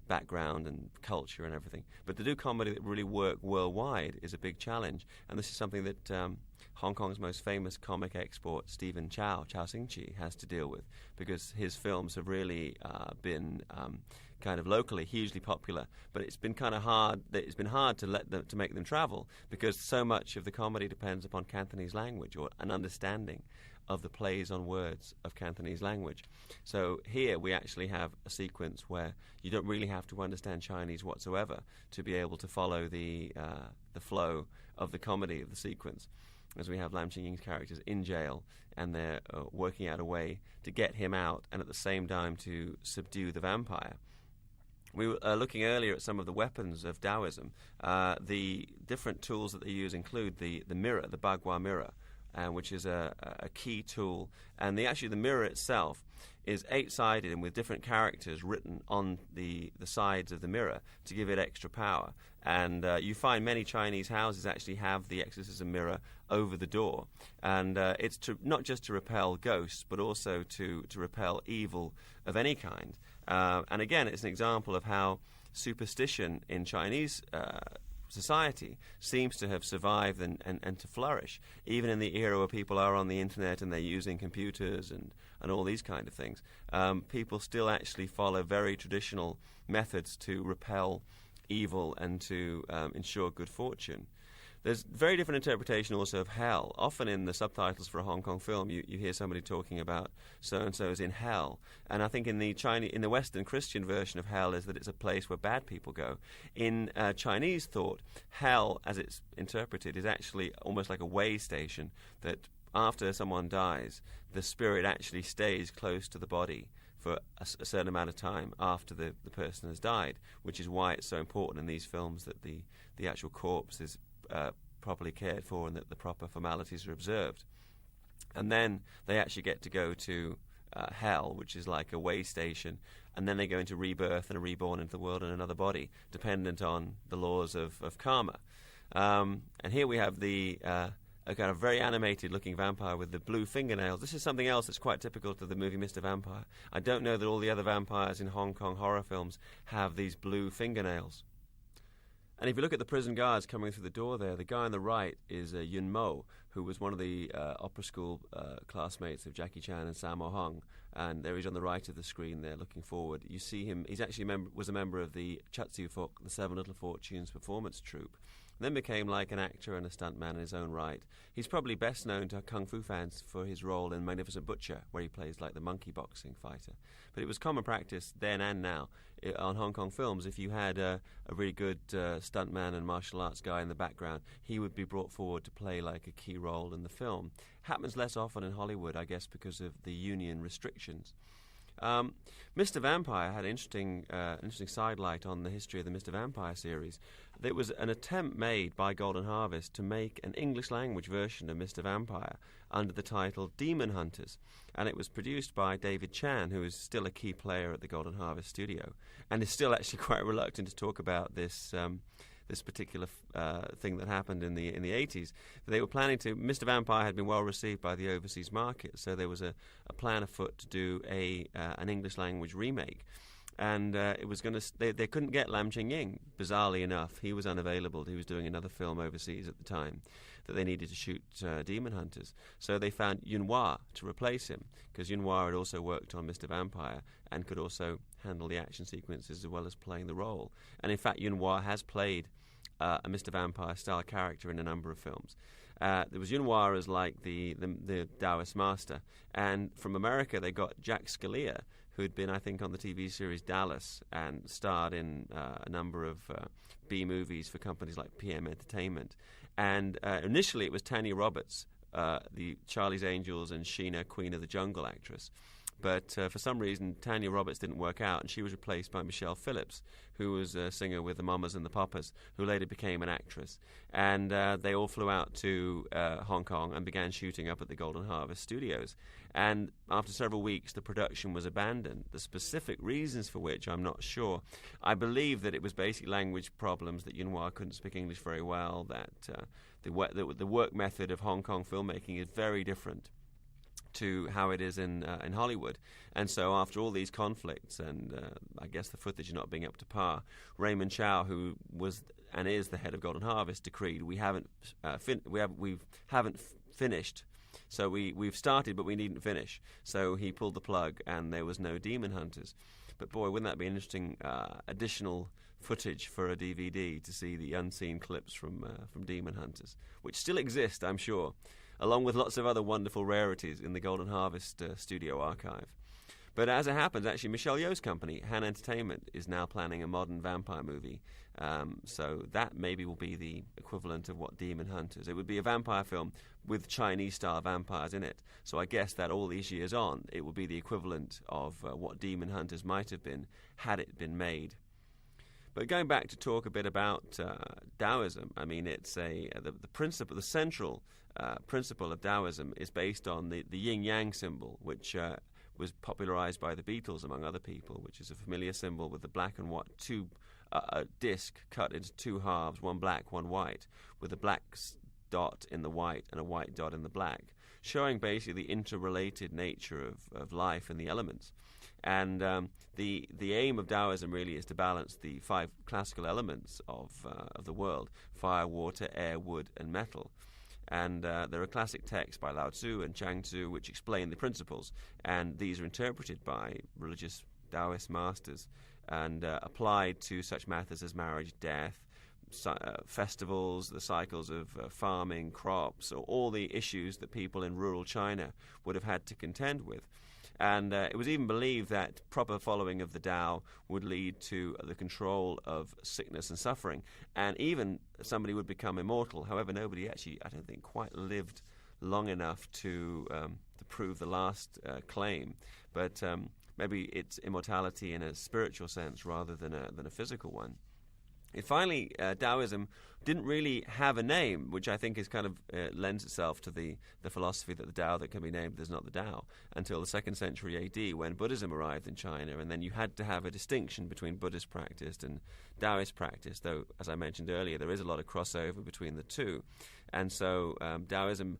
background and culture and everything. But to do comedy that really work worldwide is a big challenge. And this is something that Hong Kong's most famous comic export, Stephen Chow Sing-chi, has to deal with, because his films have really been... kind of locally hugely popular, but it's been kind of hard. It's been hard to make them travel, because so much of the comedy depends upon Cantonese language or an understanding of the plays on words of Cantonese language. So here we actually have a sequence where you don't really have to understand Chinese whatsoever to be able to follow the flow of the comedy of the sequence, as we have Lam Ching Ying's characters in jail, and they're working out a way to get him out and at the same time to subdue the vampire. We were looking earlier at some of the weapons of Taoism. The different tools that they use include the mirror, the Bagua mirror, which is a key tool. And actually the mirror itself is 8-sided and with different characters written on the sides of the mirror to give it extra power. And you find many Chinese houses actually have the exorcism mirror over the door. And it's not just to repel ghosts, but also to repel evil of any kind. And again, it's an example of how superstition in Chinese society seems to have survived and to flourish, even in the era where people are on the internet and they're using computers and all these kind of things. People still actually follow very traditional methods to repel evil and to ensure good fortune. There's very different interpretation also of hell. Often in the subtitles for a Hong Kong film, you hear somebody talking about so-and-so is in hell. And I think in the Western Christian version of hell is that it's a place where bad people go. In Chinese thought, hell, as it's interpreted, is actually almost like a way station, that after someone dies, the spirit actually stays close to the body for a certain amount of time after the person has died, which is why it's so important in these films that the actual corpse is properly cared for and that the proper formalities are observed. And then they actually get to go to hell, which is like a way station, and then they go into rebirth and are reborn into the world in another body, dependent on the laws of karma. And here we have a kind of very animated-looking vampire with the blue fingernails. This is something else that's quite typical to the movie Mr. Vampire. I don't know that all the other vampires in Hong Kong horror films have these blue fingernails. And if you look at the prison guards coming through the door there, the guy on the right is Yun Mo, who was one of the opera school classmates of Jackie Chan and Sammo Hung. And there he's on the right of the screen there, looking forward. You see him, he's actually was a member of the Chatsu Fok, the Seven Little Fortunes performance troupe. Then became like an actor and a stuntman in his own right. He's probably best known to kung fu fans for his role in Magnificent Butcher, where he plays like the monkey boxing fighter. But it was common practice then and now on Hong Kong films, if you had a really good stuntman and martial arts guy in the background, he would be brought forward to play like a key role in the film. Happens less often in Hollywood, I guess, because of the union restrictions. Mr. Vampire had an interesting sidelight on the history of the Mr. Vampire series. There was an attempt made by Golden Harvest to make an English-language version of Mr. Vampire under the title Demon Hunters, and it was produced by David Chan, who is still a key player at the Golden Harvest studio, and is still actually quite reluctant to talk about this particular thing that happened in the 80s. They were planning to. Mr. Vampire had been well received by the overseas market, so there was a plan afoot to do an English language remake. And it was going to. They couldn't get Lam Ching Ying. Bizarrely enough, he was unavailable. He was doing another film overseas at the time that they needed to shoot Demon Hunters. So they found Yuen Wah to replace him, because Yuen Wah had also worked on Mr. Vampire and could also handle the action sequences as well as playing the role. And in fact, Yuen Wah has played a Mr. Vampire-style character in a number of films. There was Yuen Wah as like the Taoist master. And from America, they got Jack Scalia, who'd been, I think, on the TV series Dallas and starred in a number of B-movies for companies like PM Entertainment. And initially it was Tanya Roberts, the Charlie's Angels and Sheena, Queen of the Jungle actress. But for some reason, Tanya Roberts didn't work out, and she was replaced by Michelle Phillips, who was a singer with the Mamas and the Papas, who later became an actress. And they all flew out to Hong Kong and began shooting up at the Golden Harvest Studios. And after several weeks, the production was abandoned. The specific reasons for which, I'm not sure. I believe that it was basic language problems, that Yuen Wah couldn't speak English very well, that the work method of Hong Kong filmmaking is very different to how it is in Hollywood. And so after all these conflicts and I guess the footage not being up to par, Raymond Chow, who was and is the head of Golden Harvest, decreed we haven't finished. So we've started, but we needn't finish. So he pulled the plug, and there was no Demon Hunters. But boy, wouldn't that be an interesting additional footage for a DVD to see the unseen clips from Demon Hunters, which still exist, I'm sure, along with lots of other wonderful rarities in the Golden Harvest studio archive. But as it happens, actually, Michelle Yeoh's company, Han Entertainment, is now planning a modern vampire movie. So that maybe will be the equivalent of what Demon Hunters. It would be a vampire film with Chinese-style vampires in it. So I guess that all these years on, it would be the equivalent of what Demon Hunters might have been had it been made. But going back to talk a bit about Taoism, I mean, it's the principle, the central principle of Taoism is based on the Yin-Yang symbol, which was popularized by the Beatles, among other people, which is a familiar symbol with the black and white, a disc cut into two halves, one black, one white, with a black dot in the white and a white dot in the black, showing basically the interrelated nature of life and the elements. And the aim of Taoism really is to balance the 5 classical elements of the world: fire, water, air, wood, and metal. And there are classic texts by Lao Tzu and Zhang Tzu which explain the principles, and these are interpreted by religious Taoist masters and applied to such matters as marriage, death, festivals, the cycles of farming, crops, or all the issues that people in rural China would have had to contend with. And it was even believed that proper following of the Tao would lead to the control of sickness and suffering, and even somebody would become immortal. However, nobody actually, I don't think, quite lived long enough to prove the last claim. But maybe it's immortality in a spiritual sense rather than a physical one. And finally, Taoism didn't really have a name, which I think is kind of lends itself to the philosophy that the Tao that can be named is not the Tao, until the 2nd century AD, when Buddhism arrived in China, and then you had to have a distinction between Buddhist practice and Taoist practice, though, as I mentioned earlier, there is a lot of crossover between the two. And so Taoism,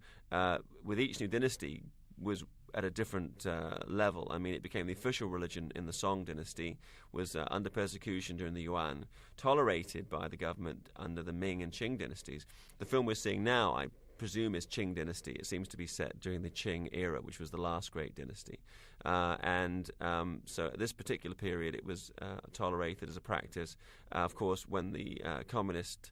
with each new dynasty, was at a different level. I mean, it became the official religion in the Song dynasty, was under persecution during the Yuan, tolerated by the government under the Ming and Qing dynasties. The film we're seeing now, I presume, is Qing dynasty. It seems to be set during the Qing era, which was the last great dynasty. So at this particular period, it was tolerated as a practice. Of course, when the communists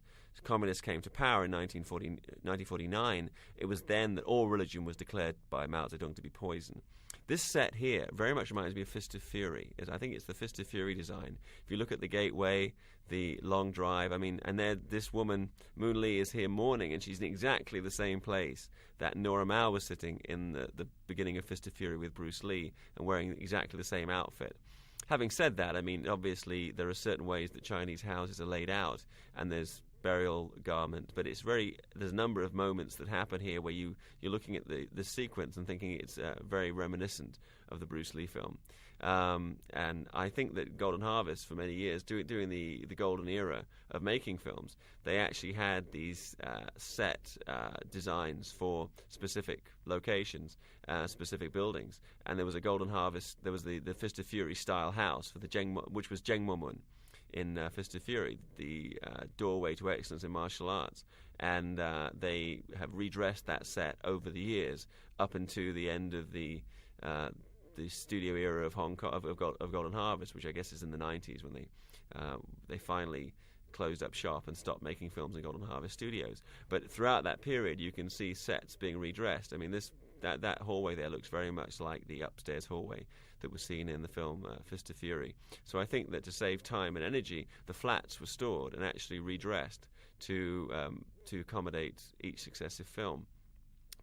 came to power in 1949, it was then that all religion was declared by Mao Zedong to be poison. This set here very much reminds me of Fist of Fury. I think it's the Fist of Fury design. If you look at the gateway, the long drive, I mean, and there, this woman, Moon Lee, is here mourning, and she's in exactly the same place that Nora Mao was sitting in the beginning of Fist of Fury with Bruce Lee, and wearing exactly the same outfit. Having said that, I mean, obviously there are certain ways that Chinese houses are laid out, and there's burial garment, but there's a number of moments that happen here where you're looking at the sequence and thinking it's very reminiscent of the Bruce Lee film. And I think that Golden Harvest, for many years, during the golden era of making films, they actually had these set designs for specific locations, specific buildings. And there was a Golden Harvest, there was the Fist of Fury style house for which was Zhengmomun in Fist of Fury, the doorway to excellence in martial arts. And they have redressed that set over the years up into the end of the studio era of Hong Kong, of Golden Harvest, which I guess is in the 90s, when they finally closed up shop and stopped making films in Golden Harvest Studios. But throughout that period, you can see sets being redressed. I mean, that hallway there looks very much like the upstairs hallway that was seen in the film Fist of Fury. So I think that to save time and energy, the flats were stored and actually redressed to accommodate each successive film.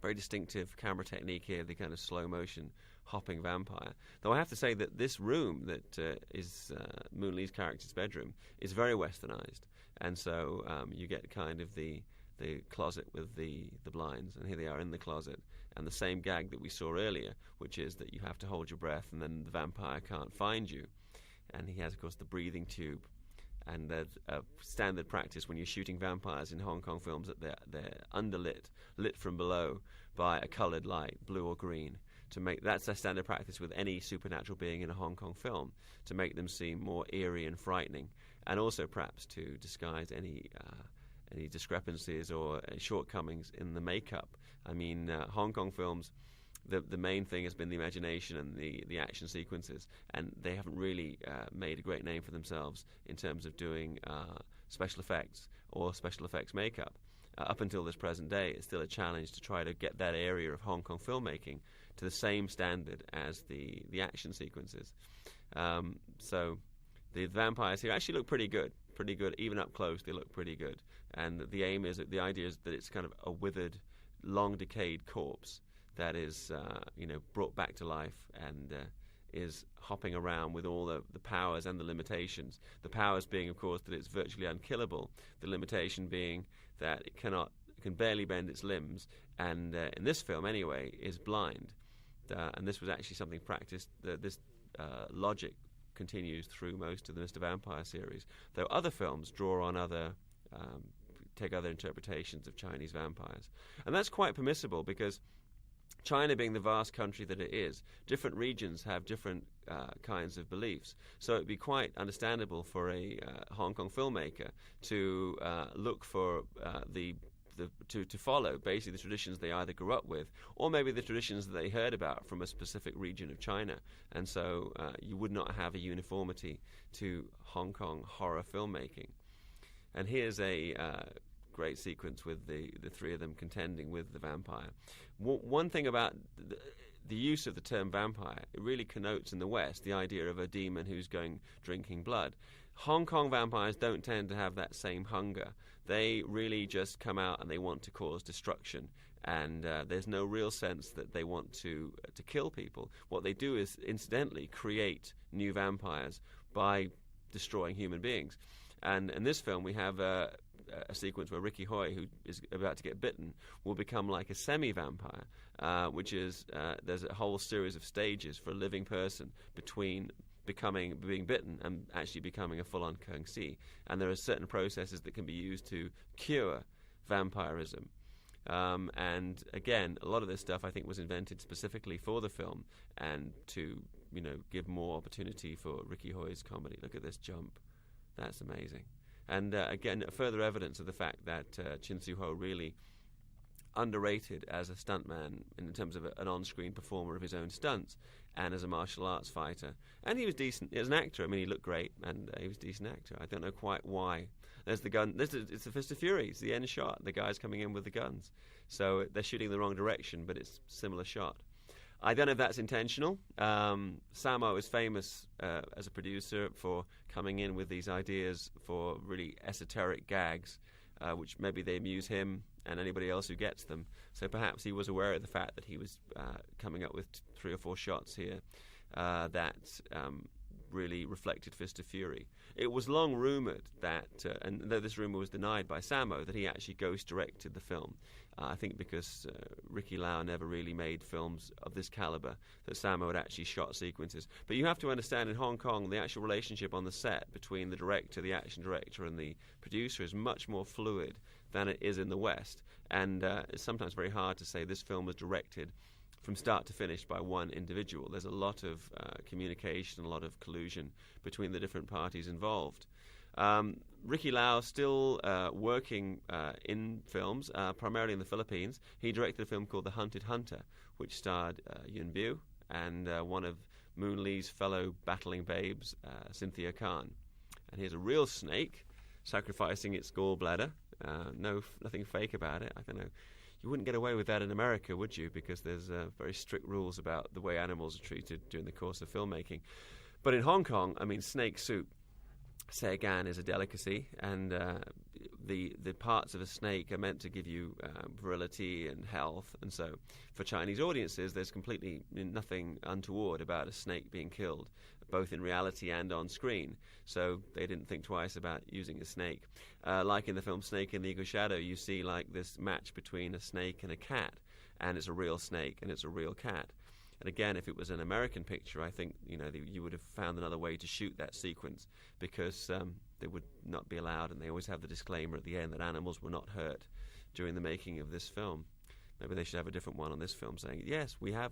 Very distinctive camera technique here, the kind of slow motion hopping vampire. Though I have to say that this room that is Moon Lee's character's bedroom is very westernized, and so you get kind of the closet with the blinds, and here they are in the closet, and the same gag that we saw earlier, which is that you have to hold your breath and then the vampire can't find you. And he has, of course, the breathing tube. And there's a standard practice when you're shooting vampires in Hong Kong films that they're underlit, lit from below by a coloured light, blue or green. That's a standard practice with any supernatural being in a Hong Kong film, to make them seem more eerie and frightening, and also perhaps to disguise any discrepancies or shortcomings in the makeup. I mean, Hong Kong films, the main thing has been the imagination and the action sequences, and they haven't really made a great name for themselves in terms of doing special effects or special effects makeup. Up until this present day, it's still a challenge to try to get that area of Hong Kong filmmaking to the same standard as the action sequences. So the vampires here actually look pretty good. Even up close, they look pretty good. And the idea is that it's kind of a withered, long decayed corpse that is brought back to life is hopping around with all the powers and the limitations. The powers being, of course, that it's virtually unkillable. The limitation being that it can barely bend its limbs, and in this film anyway, is blind. And this was actually something practiced. This logic continues through most of the Mr. Vampire series, though other films draw on take other interpretations of Chinese vampires. And that's quite permissible, because China being the vast country that it is, different regions have different kinds of beliefs. So it'd be quite understandable for a Hong Kong filmmaker to look for to follow basically the traditions they either grew up with, or maybe the traditions that they heard about from a specific region of China. And so you would not have a uniformity to Hong Kong horror filmmaking. And here's a great sequence with the three of them contending with the vampire. One thing about the use of the term vampire, it really connotes in the West the idea of a demon who's drinking blood. Hong Kong vampires don't tend to have that same hunger. They really just come out and they want to cause destruction, and there's no real sense that they want to kill people. What they do is, incidentally, create new vampires by destroying human beings. And in this film, we have a sequence where Ricky Lau, who is about to get bitten, will become like a semi-vampire, which is there's a whole series of stages for a living person between being bitten and actually becoming a full-on Kung Si. And there are certain processes that can be used to cure vampirism. And again, a lot of this stuff I think was invented specifically for the film and to give more opportunity for Ricky Lau's comedy. Look at this jump. That's amazing. And again, further evidence of the fact that Siu Ho really underrated as a stuntman in terms of an on-screen performer of his own stunts and as a martial arts fighter. And he was decent as an actor. I mean, he looked great, and he was a decent actor. I don't know quite why. There's the gun. It's the Fist of Fury. It's the end shot. The guy's coming in with the guns. So they're shooting the wrong direction, but it's a similar shot. I don't know if that's intentional. Sammo is famous as a producer for coming in with these ideas for really esoteric gags, which maybe they amuse him and anybody else who gets them. So perhaps he was aware of the fact that he was coming up with 3 or 4 shots here that really reflected Fist of Fury. It was long rumoured that, and though this rumour was denied by Sammo, that he actually ghost-directed the film. I think because Ricky Lau never really made films of this calibre, that Sammo had actually shot sequences. But you have to understand, in Hong Kong, the actual relationship on the set between the director, the action director, and the producer is much more fluid than it is in the West. And it's sometimes very hard to say this film was directed from start to finish by one individual. There's a lot of communication, a lot of collusion between the different parties involved. Ricky Lau still working in films, primarily in the Philippines. He directed a film called The Hunted Hunter, which starred Yuen Biao and one of Moon Lee's fellow battling babes, Cynthia Khan. And here's a real snake sacrificing its gallbladder. Nothing fake about it. I don't know. You wouldn't get away with that in America, would you? Because there's very strict rules about the way animals are treated during the course of filmmaking. But in Hong Kong, I mean, snake soup, seigan, is a delicacy, and the parts of a snake are meant to give you virility and health. And so for Chinese audiences, there's completely nothing untoward about a snake being killed, both in reality and on screen. So they didn't think twice about using a snake. Like in the film Snake in the Eagle Shadow, you see like this match between a snake and a cat, and it's a real snake and it's a real cat. And again, if it was an American picture, I think you would have found another way to shoot that sequence, because they would not be allowed, and they always have the disclaimer at the end that animals were not hurt during the making of this film. Maybe they should have a different one on this film saying, yes, we have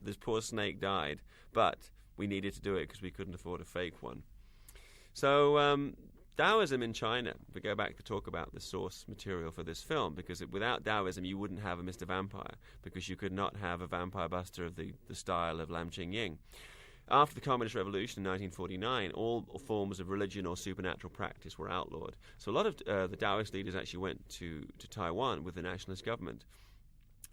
this poor snake died, but we needed to do it because we couldn't afford a fake one. So Taoism in China, we go back to talk about the source material for this film, because without Taoism you wouldn't have a Mr. Vampire, because you could not have a vampire buster of the style of Lam Ching Ying. After the Communist Revolution in 1949, all forms of religion or supernatural practice were outlawed. So a lot of the Taoist leaders actually went to Taiwan with the nationalist government.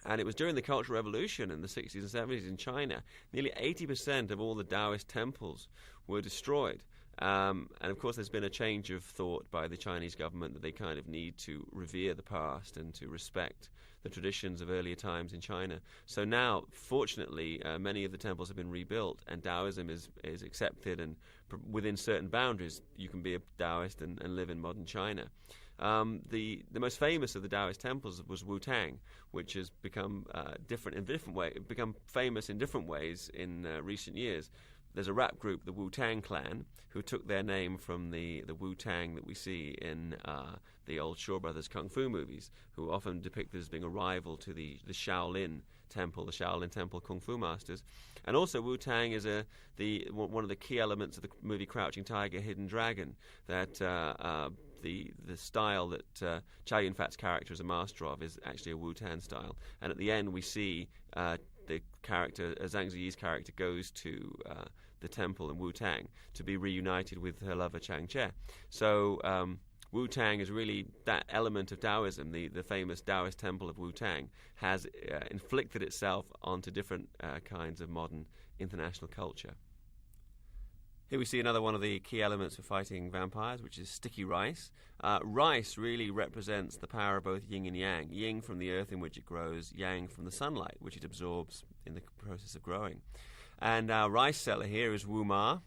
And it was during the Cultural Revolution in the 60s and 70s in China, nearly 80% of all the Taoist temples were destroyed. And of course, there's been a change of thought by the Chinese government that they kind of need to revere the past and to respect the traditions of earlier times in China. So now, fortunately, many of the temples have been rebuilt, and Taoism is accepted, and within certain boundaries, you can be a Taoist and live in modern China. The most famous of the Taoist temples was Wu-Tang, which has become become famous in different ways in recent years. There's a rap group, the Wu-Tang Clan, who took their name from the Wu-Tang that we see in the old Shaw Brothers kung fu movies, who are often depicted as being a rival to the Shaolin Temple, the Shaolin Temple kung fu masters. And also Wu-Tang is one of the key elements of the movie Crouching Tiger, Hidden Dragon, that the style that Chow Yun-Fat's character is a master of is actually a Wu-Tang style. And at the end we see the character, Zhang Ziyi's character, goes to the temple in Wu-Tang to be reunited with her lover Chang Che. So Wu-Tang is really that element of Taoism. The famous Taoist temple of Wu-Tang has inflicted itself onto different kinds of modern international culture. Here we see another one of the key elements for fighting vampires, which is sticky rice. Rice really represents the power of both yin and yang. Yin from the earth in which it grows, yang from the sunlight, which it absorbs in the process of growing. And our rice seller here is Wu Ma,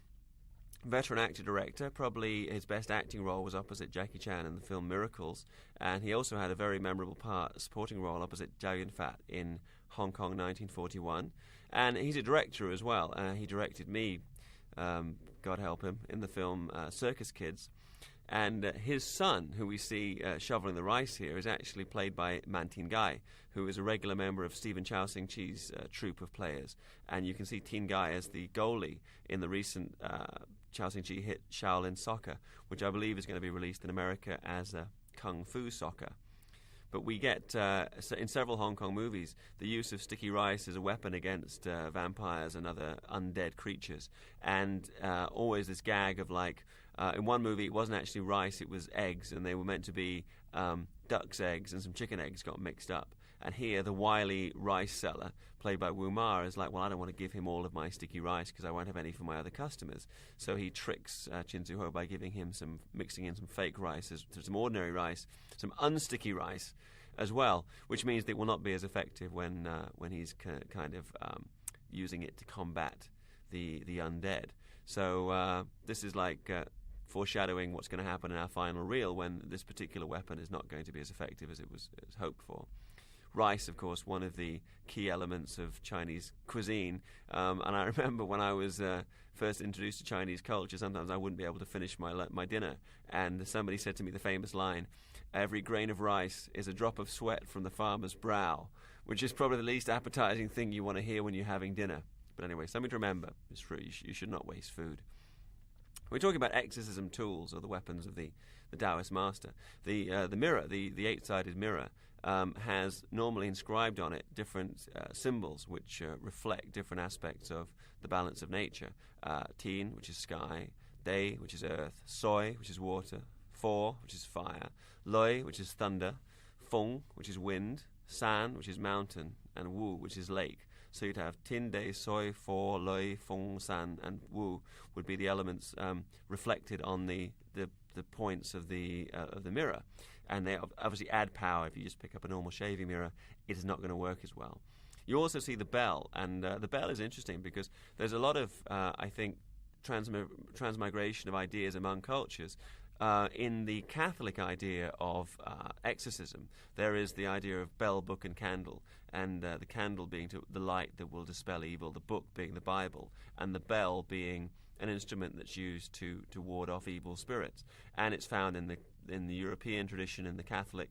veteran actor-director. Probably his best acting role was opposite Jackie Chan in the film Miracles, and he also had a very memorable supporting role opposite Chow Yun-Fat in Hong Kong 1941. And he's a director as well. He directed me, God help him, in the film Circus Kids. And his son, who we see shoveling the rice here, is actually played by Man Tin Gai, who is a regular member of Stephen Chow Sing Chi's troupe of players. And you can see Tin Gai as the goalie in the recent Chow Sing Chi hit Shaolin Soccer, which I believe is going to be released in America as Kung Fu Soccer. But we get, in several Hong Kong movies, the use of sticky rice as a weapon against vampires and other undead creatures. And always this gag of in one movie it wasn't actually rice, it was eggs, and they were meant to be duck's eggs, and some chicken eggs got mixed up. And here the wily rice seller, played by Wu Ma, is like, well, I don't want to give him all of my sticky rice because I won't have any for my other customers. So he tricks Siu Ho by mixing in some fake rice, some ordinary rice, some unsticky rice as well, which means that it will not be as effective when he's kind of using it to combat the undead. So this is like foreshadowing what's going to happen in our final reel when this particular weapon is not going to be as effective as it was hoped for. Rice, of course, one of the key elements of Chinese cuisine. And I remember when I was first introduced to Chinese culture, sometimes I wouldn't be able to finish my dinner. And somebody said to me the famous line, "Every grain of rice is a drop of sweat from the farmer's brow," which is probably the least appetizing thing you want to hear when you're having dinner. But anyway, something to remember. It's true. You should not waste food. We're talking about exorcism tools, or the weapons of the Taoist master. The mirror, the eight-sided mirror, has normally inscribed on it different symbols which reflect different aspects of the balance of nature. Tin, which is sky; Dei, which is earth; Soi, which is water; Fo, which is fire; Loi, which is thunder; Feng, which is wind; San, which is mountain; and Wu, which is lake. So you'd have Tin, Dei, Soi, Fo, Loi, Feng, San, and Wu would be the elements reflected on the points of the mirror. And they obviously add power. If you just pick up a normal shaving mirror, it is not going to work as well. You also see the bell, and the bell is interesting because there's a lot of, I think, transmigration of ideas among cultures. In the Catholic idea of exorcism, there is the idea of bell, book, and candle, and the candle being the light that will dispel evil, the book being the Bible, and the bell being an instrument that's used to ward off evil spirits. And it's found in the European tradition, in the Catholic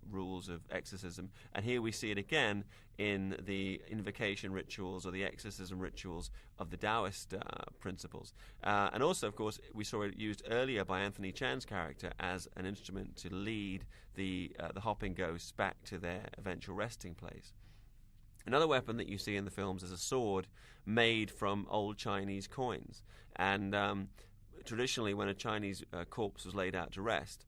rules of exorcism. And here we see it again in the invocation rituals or the exorcism rituals of the Taoist principles. And also, of course, we saw it used earlier by Anthony Chan's character as an instrument to lead the hopping ghosts back to their eventual resting place. Another weapon that you see in the films is a sword made from old Chinese coins. And traditionally, when a Chinese corpse was laid out to rest,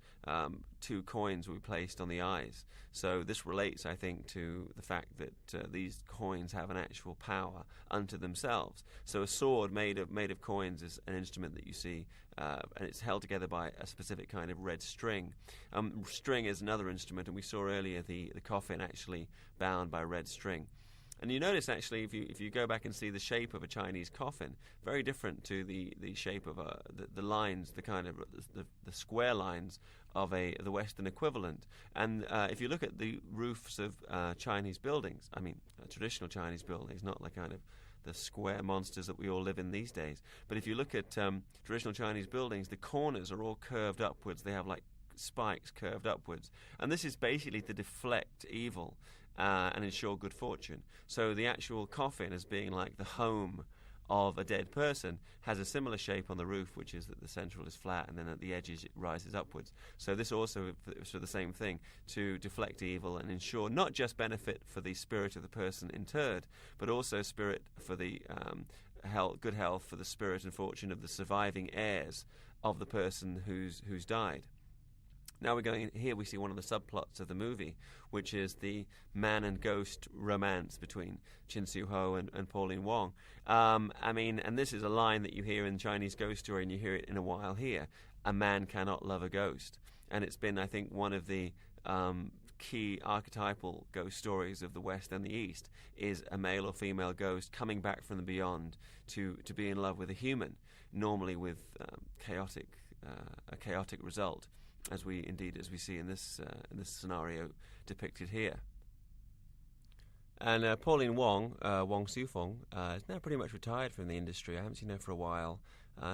2 coins were placed on the eyes. So this relates, I think, to the fact that these coins have an actual power unto themselves. So a sword made of coins is an instrument that you see, and it's held together by a specific kind of red string. String is another instrument, and we saw earlier the coffin actually bound by red string. And you notice, actually, if you go back and see the shape of a Chinese coffin, very different to the shape of the lines, the kind of the square lines of the Western equivalent. And if you look at the roofs of Chinese buildings, I mean traditional Chinese buildings, not like kind of the square monsters that we all live in these days. But if you look at traditional Chinese buildings, the corners are all curved upwards. They have like spikes curved upwards, and this is basically to deflect evil and ensure good fortune. So the actual coffin, as being like the home of a dead person, has a similar shape on the roof, which is that the central is flat and then at the edges it rises upwards. So this also is for the same thing, to deflect evil and ensure not just benefit for the spirit of the person interred, but also spirit for the good health for the spirit and fortune of the surviving heirs of the person who's died. Now we're going here. We see one of the subplots of the movie, which is the man and ghost romance between Siu Ho and Pauline Wong. And this is a line that you hear in Chinese ghost story, and you hear it in a while here. A man cannot love a ghost, and it's been, I think, one of the key archetypal ghost stories of the West and the East is a male or female ghost coming back from the beyond to be in love with a human, normally with a chaotic result, as we see in this scenario depicted here. And Pauline Wong, Wong Siu-fong, is now pretty much retired from the industry. I haven't seen her for a while.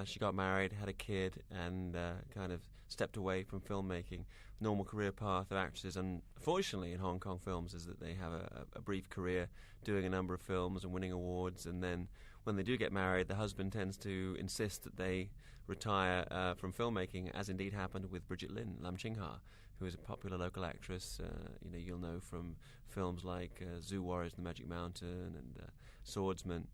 She got married, had a kid, and kind of stepped away from filmmaking. Normal career path of actresses, unfortunately, in Hong Kong films, is that they have a brief career doing a number of films and winning awards, and then when they do get married, the husband tends to insist that they retire from filmmaking, as indeed happened with Bridget Lin, Lam Ching Ying, who is a popular local actress. You'll know from films like Zoo Warriors and the Magic Mountain and Swordsman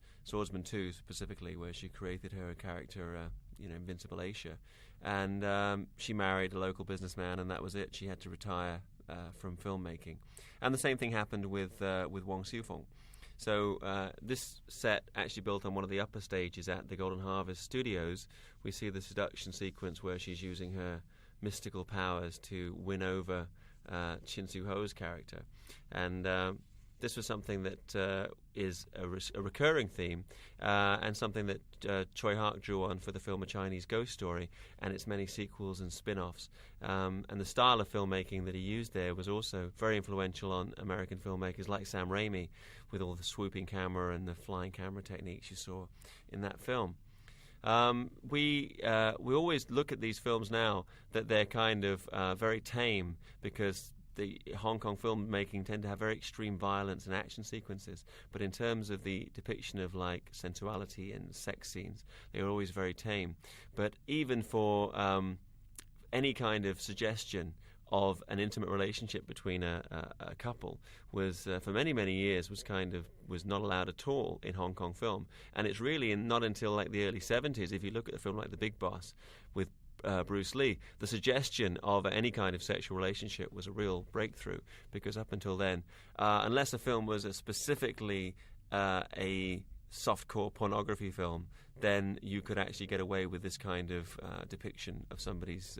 2 specifically, where she created her character, Invincible Asia. And she married a local businessman, and that was it. She had to retire from filmmaking. And the same thing happened with Wong Siu-fong. So this set actually built on one of the upper stages at the Golden Harvest Studios. We see the seduction sequence where she's using her mystical powers to win over Siu Ho's character. And this was something that is a recurring theme and something that Choi Hark drew on for the film A Chinese Ghost Story and its many sequels and spin-offs. And the style of filmmaking that he used there was also very influential on American filmmakers like Sam Raimi, with all the swooping camera and the flying camera techniques you saw in that film. We always look at these films now that they're kind of very tame, because the Hong Kong filmmaking tend to have very extreme violence and action sequences, but in terms of the depiction of like sensuality and sex scenes, they are always very tame. But even for any kind of suggestion of an intimate relationship between a couple was for many years was not allowed at all in Hong Kong film. And it's really not until like the early 70s, if you look at a film like The Big Boss with Bruce Lee, the suggestion of any kind of sexual relationship was a real breakthrough, because up until then, unless a film was specifically a softcore pornography film, then you could actually get away with this kind of depiction of somebody's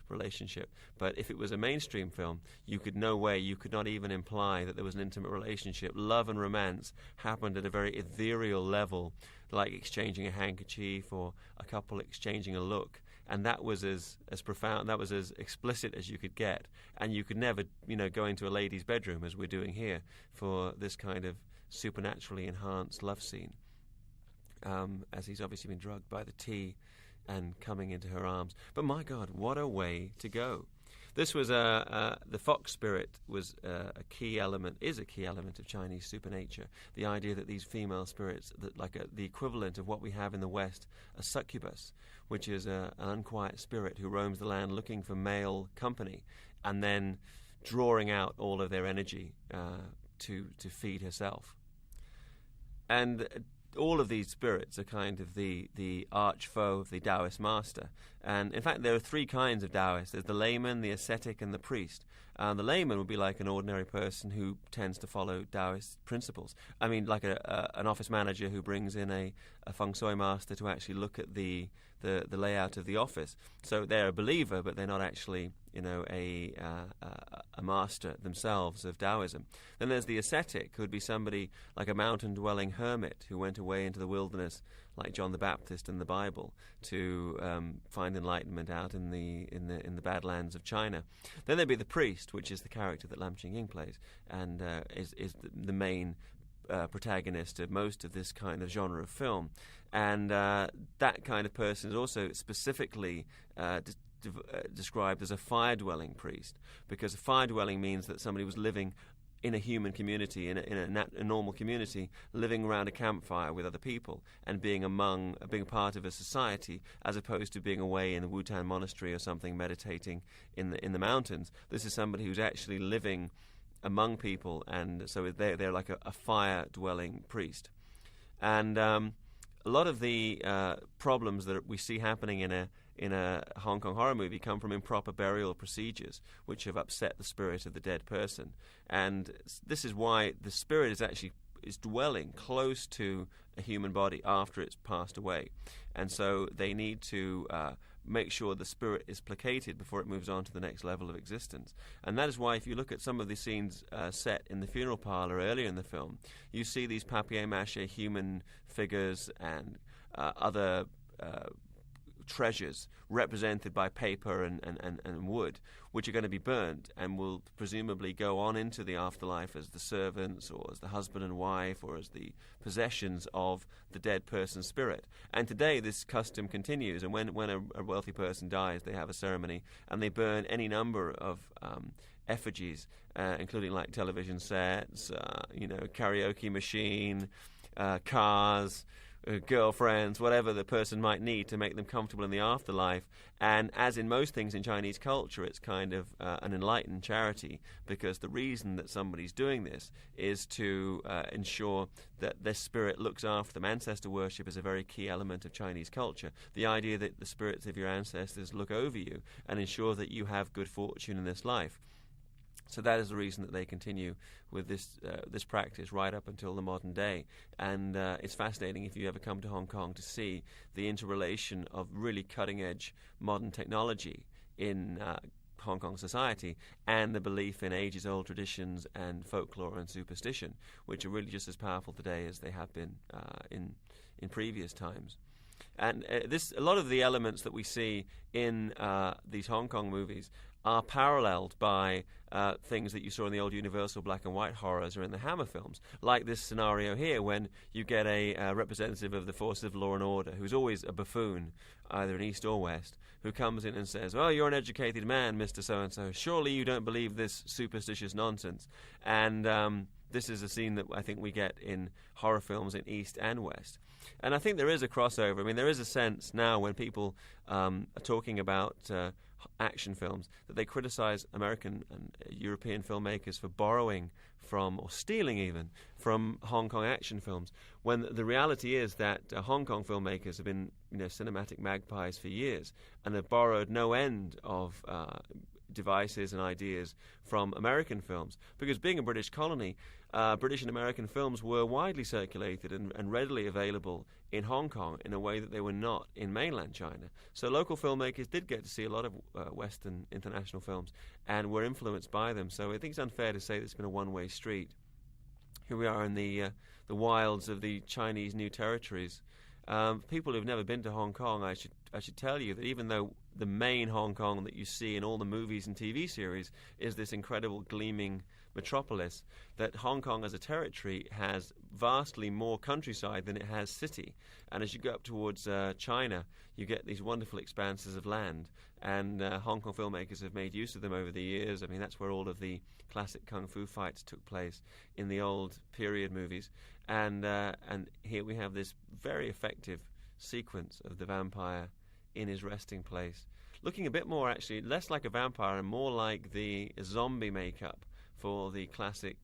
relationship. But if it was a mainstream film, you could not even imply that there was an intimate relationship. Love and romance happened at a very ethereal level, like exchanging a handkerchief or a couple exchanging a look. And that was as profound, that was as explicit as you could get. And you could never, go into a lady's bedroom, as we're doing here, for this kind of supernaturally enhanced love scene. As he's obviously been drugged by the tea and coming into her arms. But my God, what a way to go. This was the fox spirit was a key element of Chinese supernature. The idea that these female spirits, the equivalent of what we have in the West, a succubus, which is an unquiet spirit who roams the land looking for male company, and then drawing out all of their energy to feed herself. And all of these spirits are kind of the arch foe of the Taoist master. And in fact, there are three kinds of Taoists. There's the layman, the ascetic, and the priest. The layman would be like an ordinary person who tends to follow Taoist principles. I mean, like an office manager who brings in a feng shui master to actually look at the layout of the office. So they're a believer, but they're not actually, a master themselves of Taoism. Then there's the ascetic, who would be somebody like a mountain-dwelling hermit who went away into the wilderness, like John the Baptist in the Bible, to find enlightenment out in the Badlands of China. Then there'd be the priest, which is the character that Lam Ching Ying plays, and is the main protagonist of most of this kind of genre of film. And that kind of person is also specifically described as a fire-dwelling priest, because a fire-dwelling means that somebody was living in a human community, in a normal community, living around a campfire with other people and being part of a society, as opposed to being away in a Wutan monastery or something, meditating in the mountains. This is somebody who's actually living among people, and so they're like a fire-dwelling priest. And a lot of the problems that we see happening in a Hong Kong horror movie come from improper burial procedures, which have upset the spirit of the dead person. And this is why the spirit is dwelling close to a human body after it's passed away. And so they need to make sure the spirit is placated before it moves on to the next level of existence. And that is why, if you look at some of the scenes set in the funeral parlor earlier in the film, you see these papier-mâché human figures and other treasures represented by paper and wood, which are going to be burnt and will presumably go on into the afterlife as the servants or as the husband and wife or as the possessions of the dead person's spirit. And today this custom continues, and when a wealthy person dies, they have a ceremony and they burn any number of effigies, including like television sets, karaoke machine, cars, girlfriends, whatever the person might need to make them comfortable in the afterlife. And as in most things in Chinese culture, it's kind of an enlightened charity, because the reason that somebody's doing this is to ensure that their spirit looks after them. Ancestor worship is a very key element of Chinese culture. The idea that the spirits of your ancestors look over you and ensure that you have good fortune in this life. So that is the reason that they continue with this practice right up until the modern day. And it's fascinating, if you ever come to Hong Kong, to see the interrelation of really cutting-edge modern technology in Hong Kong society and the belief in ages-old traditions and folklore and superstition, which are really just as powerful today as they have been in previous times. And a lot of the elements that we see in these Hong Kong movies are paralleled by things that you saw in the old Universal black and white horrors or in the Hammer films, like this scenario here, when you get a representative of the forces of law and order, who's always a buffoon, either in East or West, who comes in and says, "Well, you're an educated man, Mr. So-and-so. Surely you don't believe this superstitious nonsense." And this is a scene that I think we get in horror films in East and West. And I think there is a crossover. I mean, there is a sense now when people are talking about action films that they criticize American and European filmmakers for borrowing from, or stealing even, from Hong Kong action films, when the reality is that Hong Kong filmmakers have been cinematic magpies for years and have borrowed no end of devices and ideas from American films, because being a British colony, British and American films were widely circulated and readily available in Hong Kong in a way that they were not in mainland China. So local filmmakers did get to see a lot of Western international films and were influenced by them. So I think it's unfair to say that it's been a one-way street. Here we are in the wilds of the Chinese New Territories. People who've never been to Hong Kong, I should tell you that even though the main Hong Kong that you see in all the movies and TV series is this incredible gleaming metropolis, that Hong Kong as a territory has vastly more countryside than it has city. And as you go up towards China, you get these wonderful expanses of land. And Hong Kong filmmakers have made use of them over the years. I mean, that's where all of the classic kung fu fights took place in the old period movies. And here we have this very effective sequence of the vampire in his resting place, looking a bit more, actually, less like a vampire and more like the zombie makeup for the classic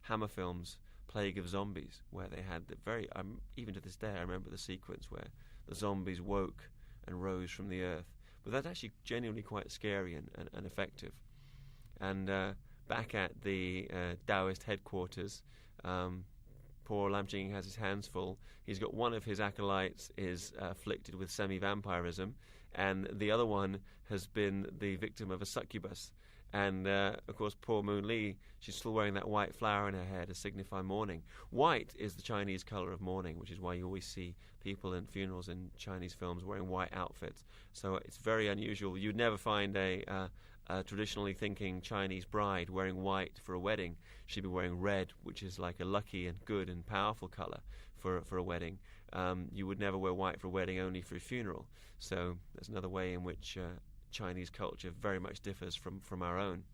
Hammer films plague of zombies, where they had the very even to this day I remember the sequence where the zombies woke and rose from the earth. But that's actually genuinely quite scary and effective. And back at the Taoist headquarters, poor Lam Ching Ying has his hands full. He's got one of his acolytes is afflicted with semi-vampirism, and the other one has been the victim of a succubus. And, of course, poor Moon Lee, she's still wearing that white flower in her hair to signify mourning. White is the Chinese colour of mourning, which is why you always see people in funerals in Chinese films wearing white outfits. So it's very unusual. You'd never find a traditionally thinking Chinese bride wearing white for a wedding. She'd be wearing red, which is like a lucky and good and powerful colour for a wedding. You would never wear white for a wedding, only for a funeral. So that's another way in which Chinese culture very much differs from our own,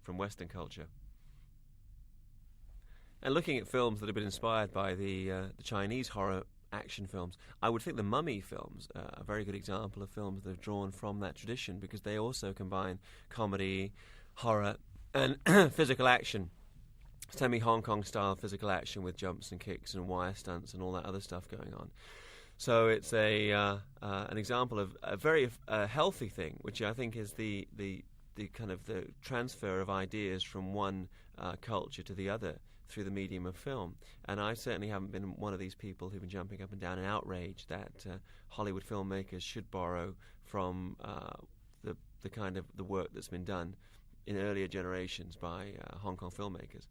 from Western culture. And looking at films that have been inspired by the Chinese horror action films, I would think the Mummy films are a very good example of films that have drawn from that tradition, because they also combine comedy, horror, and physical action, semi-Hong Kong style physical action with jumps and kicks and wire stunts and all that other stuff going on. So it's an example of a very healthy thing, which I think is the kind of the transfer of ideas from one culture to the other through the medium of film. And I certainly haven't been one of these people who've been jumping up and down in outrage that Hollywood filmmakers should borrow from the kind of the work that's been done in earlier generations by Hong Kong filmmakers.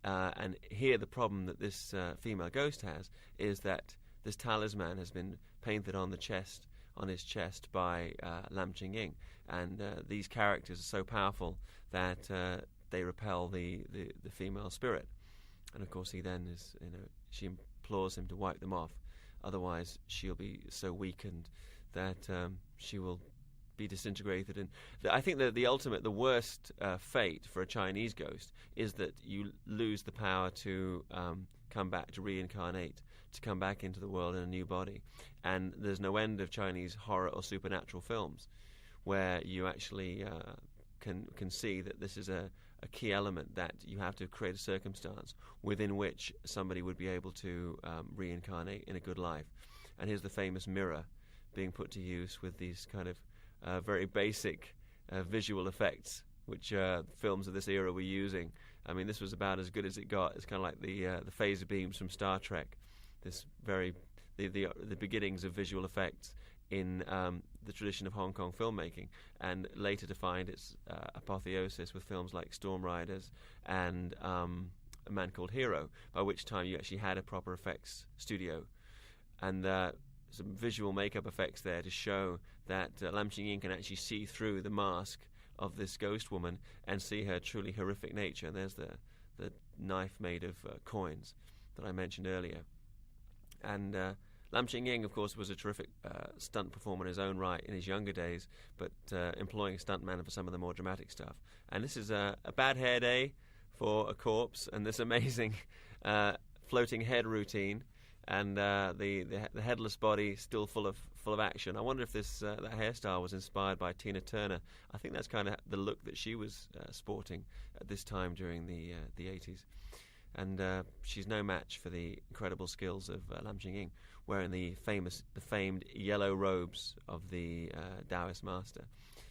And here the problem that this female ghost has is that this talisman has been painted on his chest by Lam Ching Ying, and these characters are so powerful that they repel the female spirit. And of course, he then she implores him to wipe them off, otherwise she'll be so weakened that she will be disintegrated. And I think that the worst fate for a Chinese ghost is that you lose the power to come back, to reincarnate, to come back into the world in a new body. And there's no end of Chinese horror or supernatural films where you actually can see that this is a key element, that you have to create a circumstance within which somebody would be able to reincarnate in a good life. And here's the famous mirror being put to use with these kind of very basic visual effects, which films of this era were using. I mean, this was about as good as it got. It's kind of like the phaser beams from Star Trek. This the beginnings of visual effects in the tradition of Hong Kong filmmaking, and later to find its apotheosis with films like Storm Riders and A Man Called Hero, by which time you actually had a proper effects studio, and some visual makeup effects there to show that Lam Ching Ying can actually see through the mask of this ghost woman and see her truly horrific nature. And there's the knife made of coins that I mentioned earlier. And Lam Ching Ying, of course, was a terrific stunt performer in his own right in his younger days, but employing a stuntman for some of the more dramatic stuff. And this is a bad hair day for a corpse, and this amazing floating head routine, and the headless body still full of action. I wonder if that hairstyle was inspired by Tina Turner. I think that's kind of the look that she was sporting at this time during the 80s. And she's no match for the incredible skills of Lam Ching Ying, wearing the famed yellow robes of the Taoist master.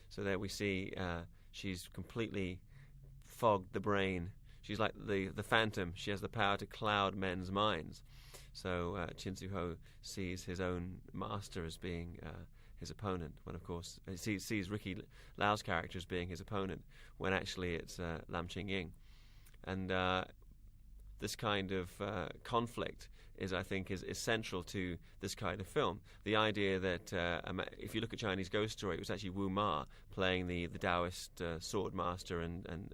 So there we see she's completely fogged the brain. She's like the phantom. She has the power to cloud men's minds. So Siu Ho sees his own master as being his opponent, when of course he sees Ricky Lau's character as being his opponent, when actually it's Lam Ching Ying. And this kind of conflict I think is central to this kind of film. The idea that if you look at Chinese Ghost Story, it was actually Wu Ma playing the Taoist sword master and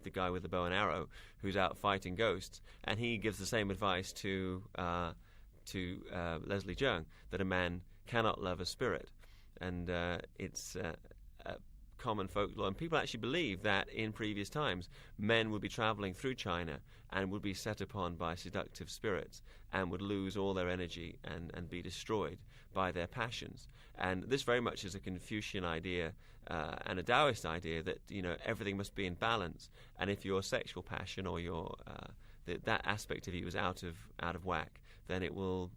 the guy with the bow and arrow who's out fighting ghosts, and he gives the same advice to Leslie Cheung, that a man cannot love a spirit, and it's common folklore, and people actually believe that in previous times men would be travelling through China and would be set upon by seductive spirits and would lose all their energy and be destroyed by their passions. And this very much is a Confucian idea and a Taoist idea that everything must be in balance, and if your sexual passion or your that aspect of you is out of whack, then it will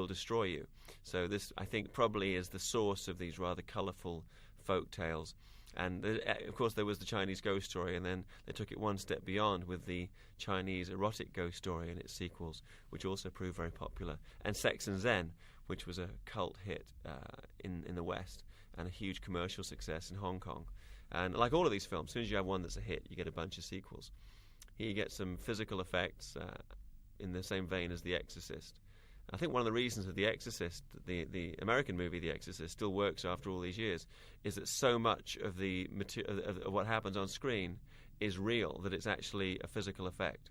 destroy you. So this, I think, probably is the source of these rather colourful folk tales. And of course there was the Chinese ghost story, and then they took it one step beyond with the Chinese erotic ghost story and its sequels, which also proved very popular. And Sex and Zen, which was a cult hit in the West and a huge commercial success in Hong Kong. And like all of these films, as soon as you have one that's a hit, you get a bunch of sequels. Here you get some physical effects in the same vein as The Exorcist. I think one of the reasons that The Exorcist, the American movie The Exorcist, still works after all these years is that so much of the of what happens on screen is real, that it's actually a physical effect.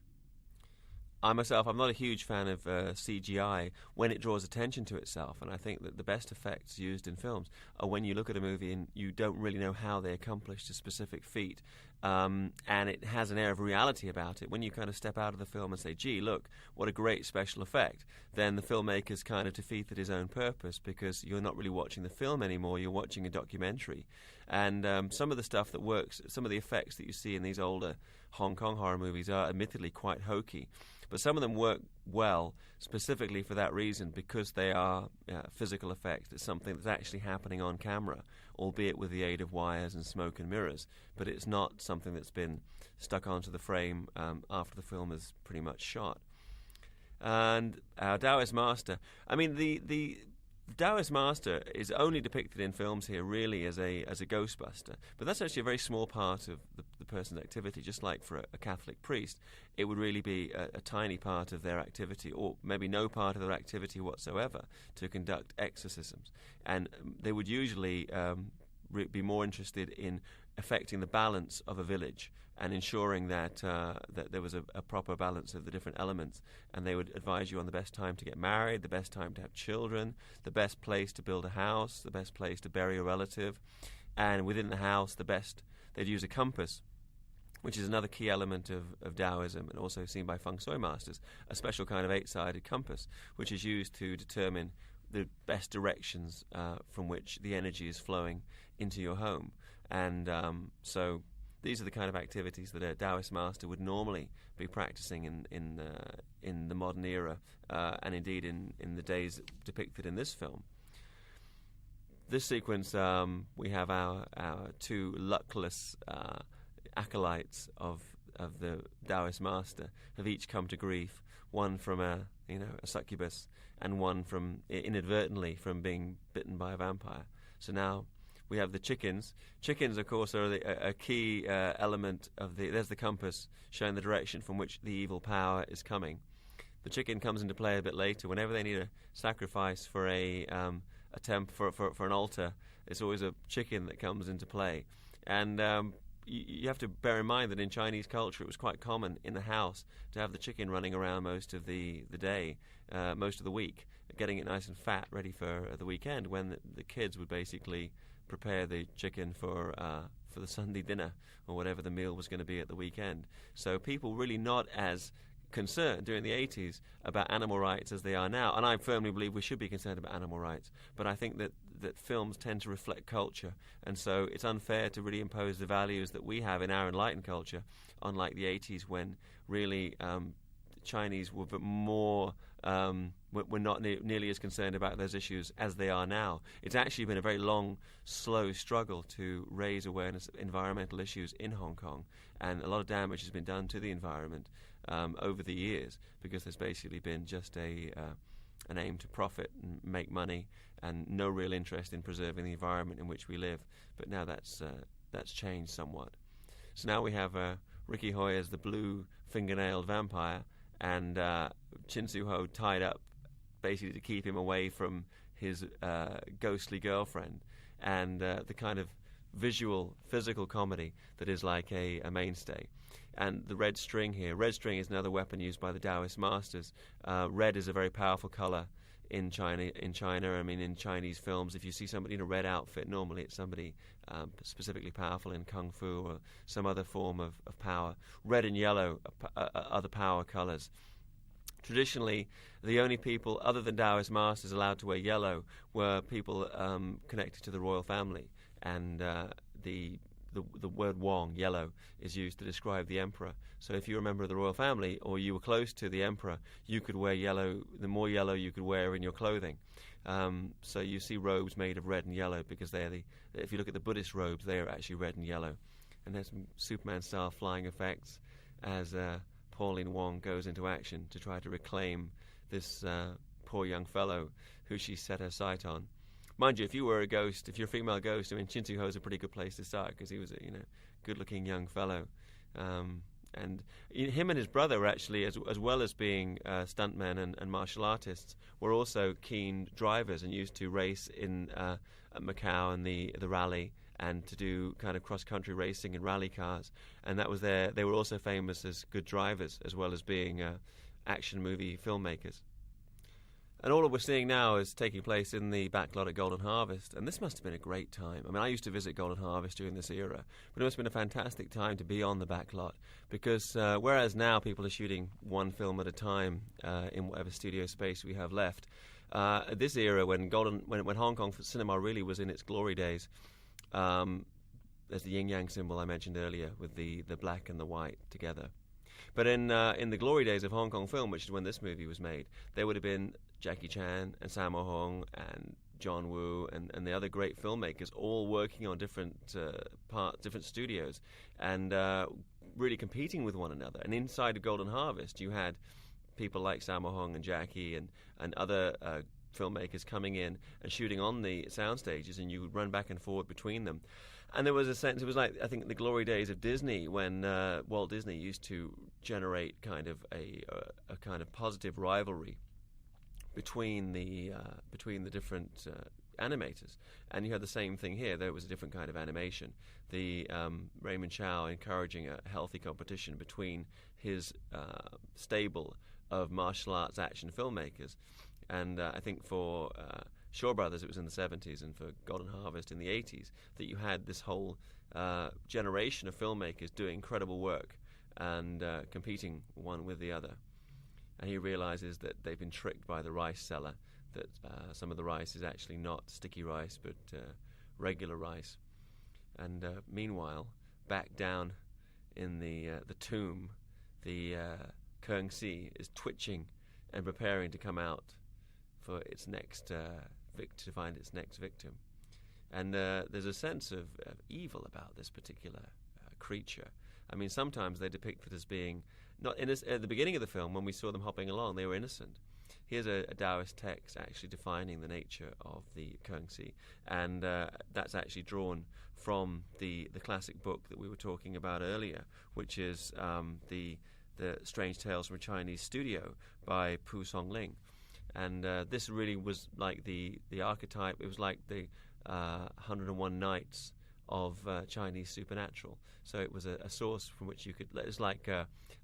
I myself, I'm not a huge fan of CGI when it draws attention to itself, and I think that the best effects used in films are when you look at a movie and you don't really know how they accomplished a specific feat, and it has an air of reality about it. When you kind of step out of the film and say, gee, look, what a great special effect, then the filmmaker's kind of defeated his own purpose, because you're not really watching the film anymore, you're watching a documentary. And some of the stuff that works, some of the effects that you see in these older Hong Kong horror movies are admittedly quite hokey. But some of them work well specifically for that reason, because they are physical effects. It's something that's actually happening on camera, albeit with the aid of wires and smoke and mirrors. But it's not something that's been stuck onto the frame after the film is pretty much shot. And our Taoist master, I mean, the Taoist master is only depicted in films here really as a ghostbuster, but that's actually a very small part of the person's activity. Just like for a Catholic priest, it would really be a tiny part of their activity, or maybe no part of their activity whatsoever, to conduct exorcisms. And they would usually be more interested in affecting the balance of a village and ensuring that that there was a proper balance of the different elements. And they would advise you on the best time to get married, the best time to have children, the best place to build a house, the best place to bury a relative, and within the house, they'd use a compass, which is another key element of Taoism, and also seen by feng shui masters, a special kind of 8-sided compass, which is used to determine the best directions from which the energy is flowing into your home. And so these are the kind of activities that a Taoist master would normally be practicing in the modern era, and indeed in the days depicted in this film. This sequence, we have our two luckless acolytes of the Taoist master have each come to grief. One from a succubus, and one from inadvertently from being bitten by a vampire. So now we have the chickens. Chickens, of course, are a key element of there's the compass showing the direction from which the evil power is coming. The chicken comes into play a bit later. Whenever they need a sacrifice for an altar, it's always a chicken that comes into play. And you have to bear in mind that in Chinese culture it was quite common in the house to have the chicken running around most of the day, most of the week, getting it nice and fat, ready for the weekend, when the kids would basically prepare the chicken for the Sunday dinner or whatever the meal was going to be at the weekend. So people really not as concerned during the 80s about animal rights as they are now, and I firmly believe we should be concerned about animal rights, but I think that films tend to reflect culture, and so it's unfair to really impose the values that we have in our enlightened culture, unlike the 80s when really Chinese were more we're not nearly as concerned about those issues as they are now. It's actually been a very long, slow struggle to raise awareness of environmental issues in Hong Kong, and a lot of damage has been done to the environment over the years, because there's basically been just an aim to profit and make money, and no real interest in preserving the environment in which we live. But now that's changed somewhat. So now we have Ricky Hoy as the blue fingernailed vampire, and Siu Ho tied up basically to keep him away from his ghostly girlfriend, and the kind of visual, physical comedy that is like a mainstay. And the red string here. Red string is another weapon used by the Taoist masters. Red is a very powerful color in China. I mean, in Chinese films, if you see somebody in a red outfit, normally it's somebody specifically powerful in kung fu or some other form of power. Red and yellow are the power colors. Traditionally, the only people other than Taoist masters allowed to wear yellow were people connected to the royal family, and the the word Wong, yellow, is used to describe the emperor. So if you were a member of the royal family or you were close to the emperor, you could wear yellow. The more yellow you could wear in your clothing. So you see robes made of red and yellow because if you look at the Buddhist robes, they are actually red and yellow. And there's some Superman-style flying effects as Pauline Wong goes into action to try to reclaim this poor young fellow who she set her sight on. Mind you, if you were a ghost, if you're a female ghost, I mean, Siu Ho is a pretty good place to start because he was a good-looking young fellow. And him and his brother were actually, as well as being stuntmen and martial artists, were also keen drivers and used to race in Macau and the rally and to do kind of cross-country racing in rally cars. And that was they were also famous as good drivers as well as being action movie filmmakers. And all that we're seeing now is taking place in the backlot at Golden Harvest, and this must have been a great time. I mean, I used to visit Golden Harvest during this era, but it must have been a fantastic time to be on the backlot, because whereas now people are shooting one film at a time in whatever studio space we have left, this era when Hong Kong cinema really was in its glory days, there's the Yin-Yang symbol I mentioned earlier with the black and the white together. But in the glory days of Hong Kong film, which is when this movie was made, there would have been Jackie Chan and Sammo Hung and John Woo and the other great filmmakers all working on different studios and really competing with one another. And inside of Golden Harvest, you had people like Sammo Hung and Jackie and other filmmakers coming in and shooting on the sound stages, and you would run back and forth between them. And there was a sense, it was like, I think, the glory days of Disney when Walt Disney used to generate kind of a kind of positive rivalry between the different animators. And you had the same thing here. There was a different kind of animation. The Raymond Chow encouraging a healthy competition between his stable of martial arts action filmmakers. And I think for Shaw Brothers, it was in the 70s, and for Golden Harvest in the 80s, that you had this whole generation of filmmakers doing incredible work and competing one with the other. And he realizes that they've been tricked by the rice seller, that some of the rice is actually not sticky rice, but regular rice. And meanwhile, back down in the tomb, the Kung Si is twitching and preparing to come out for its next to find its next victim. And there's a sense of evil about this particular creature. I mean, sometimes they depict it as being not innocent. At the beginning of the film, when we saw them hopping along, they were innocent. Here's a Taoist text actually defining the nature of the Kung Si, and that's actually drawn from the classic book that we were talking about earlier, which is the Strange Tales from a Chinese Studio by Pu Songling. And this really was like the archetype. It was like the 101 Nights of Chinese supernatural. So it was a source from which you could. It's like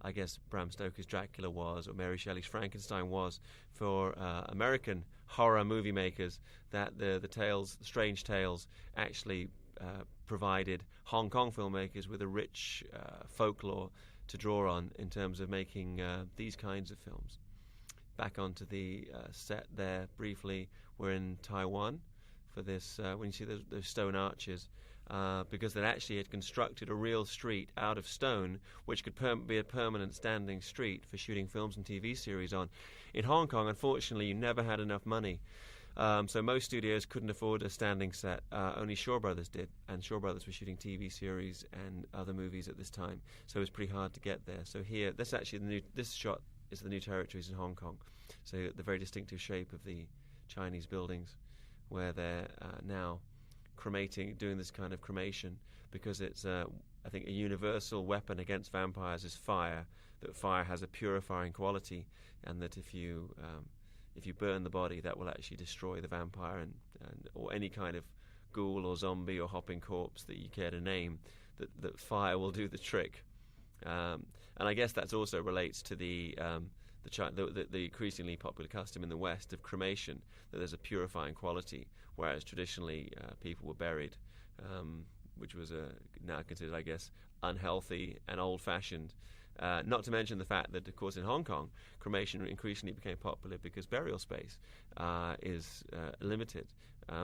I guess Bram Stoker's Dracula was, or Mary Shelley's Frankenstein was, for American horror movie makers. That the strange tales, actually provided Hong Kong filmmakers with a rich folklore to draw on in terms of making these kinds of films. Back onto the set there briefly, we're in Taiwan for this, when you see those stone arches, because they actually had constructed a real street out of stone, which could be a permanent standing street for shooting films and TV series on. In Hong Kong, unfortunately, you never had enough money. So most studios couldn't afford a standing set. Only Shaw Brothers did, and Shaw Brothers were shooting TV series and other movies at this time, so it was pretty hard to get there. So here, this shot is the new territories in Hong Kong. So the very distinctive shape of the Chinese buildings, where they're now doing this kind of cremation, because it's, I think, a universal weapon against vampires is fire. That fire has a purifying quality, and that if you burn the body, that will actually destroy the vampire or any kind of ghoul or zombie or hopping corpse that you care to name. That fire will do the trick. And I guess that also relates to the increasingly popular custom in the West of cremation, that there's a purifying quality, whereas traditionally people were buried, which was now considered, I guess, unhealthy and old-fashioned. Not to mention the fact that, of course, in Hong Kong, cremation increasingly became popular because burial space is limited.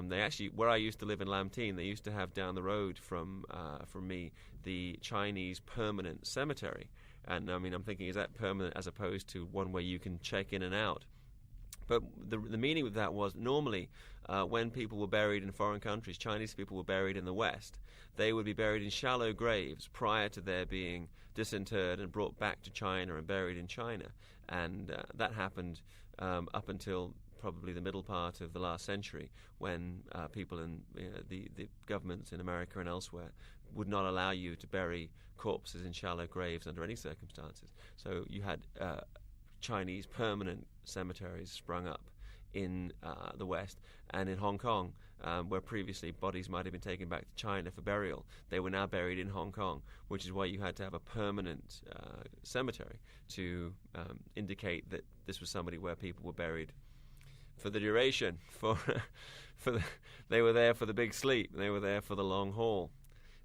They actually, where I used to live in Lam Tin, they used to have down the road from me the Chinese permanent cemetery. And I mean, I'm thinking, is that permanent as opposed to one where you can check in and out? But the meaning of that was normally when people were buried in foreign countries, Chinese people were buried in the West, they would be buried in shallow graves prior to their being disinterred and brought back to China and buried in China. And that happened up until probably the middle part of the last century, when people in the governments in America and elsewhere would not allow you to bury corpses in shallow graves under any circumstances. So you had Chinese permanent cemeteries sprung up in the West, and in Hong Kong, where previously bodies might have been taken back to China for burial, they were now buried in Hong Kong, which is why you had to have a permanent cemetery to indicate that this was somebody where people were buried for the duration, they were there for the big sleep, they were there for the long haul.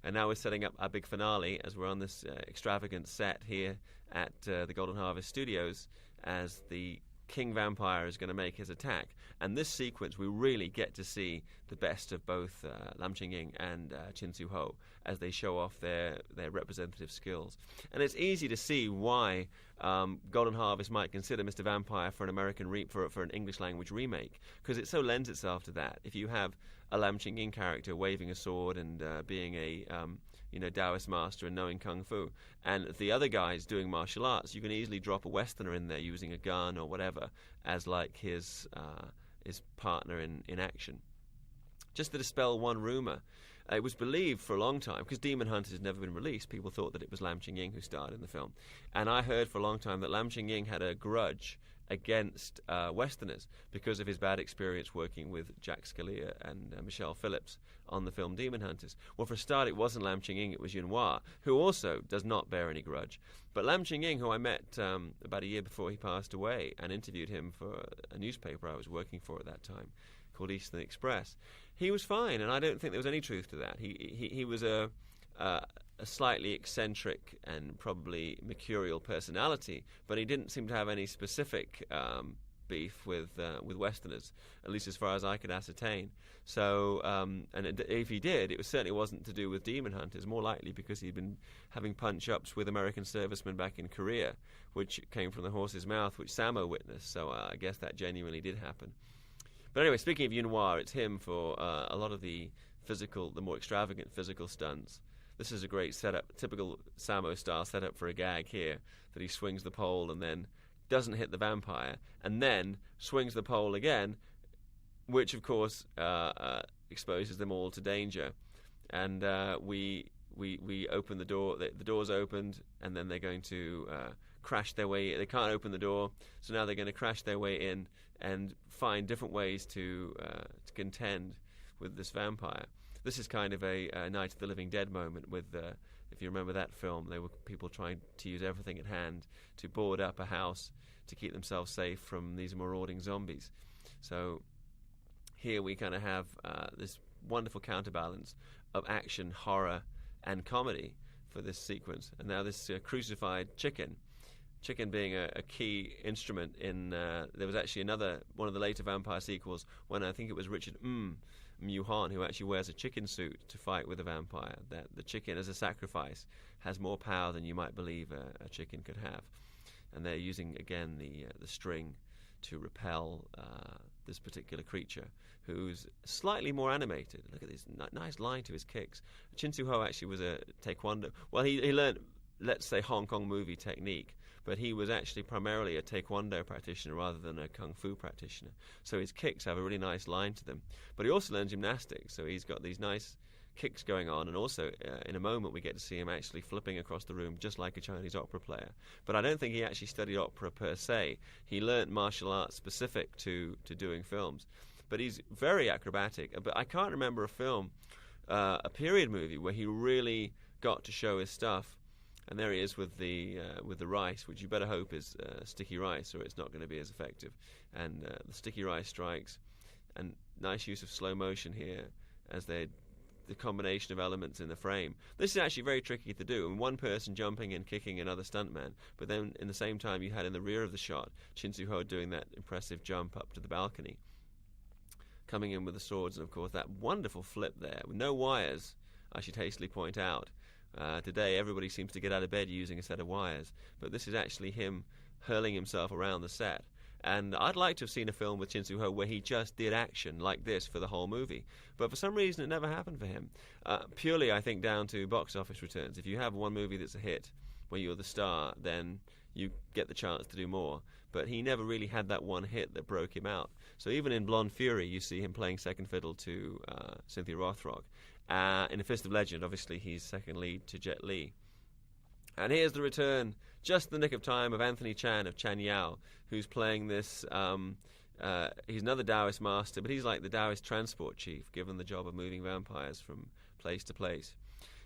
And now we're setting up our big finale as we're on this extravagant set here at the Golden Harvest Studios, as the King Vampire is going to make his attack. And this sequence, we really get to see the best of both Lam Ching Ying and Siu Ho as they show off their representative skills. And it's easy to see why Golden Harvest might consider Mr. Vampire for an for an English language remake, because it so lends itself to that. If you have a Lam Ching Ying character waving a sword and being a Taoist master and knowing kung fu, and the other guy's doing martial arts, you can easily drop a Westerner in there using a gun or whatever as like his partner in action. Just to dispel one rumor, it was believed for a long time, because Demon Hunters had never been released, people thought that it was Lam Ching Ying who starred in the film. And I heard for a long time that Lam Ching Ying had a grudge against Westerners because of his bad experience working with Jack Scalia and Michelle Phillips on the film Demon Hunters. Well, for a start, it wasn't Lam Ching Ying, it was Yuen Wah, who also does not bear any grudge. But Lam Ching Ying, who I met about a year before he passed away and interviewed him for a newspaper I was working for at that time called Eastern Express, he was fine, and I don't think there was any truth to that. He was a slightly eccentric and probably mercurial personality, but he didn't seem to have any specific beef with Westerners, at least as far as I could ascertain. So, if he did, it certainly wasn't to do with Demon Hunters, more likely because he'd been having punch-ups with American servicemen back in Korea, which came from the horse's mouth, which Sammo witnessed, so I guess that genuinely did happen. But anyway, speaking of Yuen Wah, it's him for a lot of the more extravagant physical stunts. This is a great setup, typical Sammo-style setup for a gag here, that he swings the pole and then doesn't hit the vampire, and then swings the pole again, which, of course, exposes them all to danger. And we open the door, the door's opened, and then they're going to crash their way. They can't open the door, so now they're going to crash their way in and find different ways to contend with this vampire. This is kind of a Night of the Living Dead moment with, if you remember that film, they were people trying to use everything at hand to board up a house to keep themselves safe from these marauding zombies. So here we kind of have this wonderful counterbalance of action, horror, and comedy for this sequence. And now this crucified chicken being a key instrument in... there was actually one of the later vampire sequels when I think it was Richard Mu Han who actually wears a chicken suit to fight with a vampire. That the chicken as a sacrifice has more power than you might believe a chicken could have. And they're using, again, the string to repel this particular creature, who's slightly more animated. Look at this nice line to his kicks. Siu Ho actually was a taekwondo. Well, he learned, let's say, Hong Kong movie technique, but he was actually primarily a taekwondo practitioner rather than a kung fu practitioner. So his kicks have a really nice line to them. But he also learned gymnastics, so he's got these nice kicks going on, and also in a moment we get to see him actually flipping across the room just like a Chinese opera player. But I don't think he actually studied opera per se. He learnt martial arts specific to doing films. But he's very acrobatic. But I can't remember a film, a period movie, where he really got to show his stuff. And there he is with the rice, which you better hope is sticky rice, or it's not going to be as effective. And the sticky rice strikes, and nice use of slow motion here as they're the combination of elements in the frame. This is actually very tricky to do. And one person jumping and kicking another stuntman, but then in the same time you had in the rear of the shot Siu Ho doing that impressive jump up to the balcony, coming in with the swords, and of course that wonderful flip there with no wires. I should hastily point out, today everybody seems to get out of bed using a set of wires, but this is actually him hurling himself around the set. And I'd like to have seen a film with Siu Ho where he just did action like this for the whole movie. But for some reason, it never happened for him. Purely, I think, down to box office returns. If you have one movie that's a hit, where you're the star, then you get the chance to do more. But he never really had that one hit that broke him out. So even in Blonde Fury, you see him playing second fiddle to Cynthia Rothrock. In A Fist of Legend, obviously, he's second lead to Jet Li. And here's the return, just the nick of time, of Anthony Chan of Chan Yao, who's playing this. He's another Taoist master, but he's like the Taoist transport chief, given the job of moving vampires from place to place.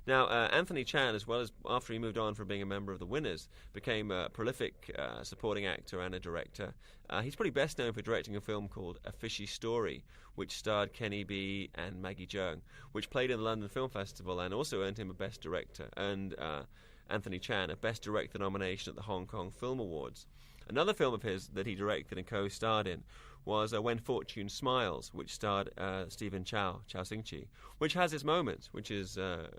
Now, Anthony Chan, as well as after he moved on from being a member of the Winners, became a prolific supporting actor and a director. He's probably best known for directing a film called A Fishy Story, which starred Kenny B and Maggie Cheung, which played in the London Film Festival and also earned him a Best Director, and Anthony Chan a Best Director nomination at the Hong Kong Film Awards. Another film of his that he directed and co-starred in was When Fortune Smiles, which starred Stephen Chow Sing-chi, which has its moments, which is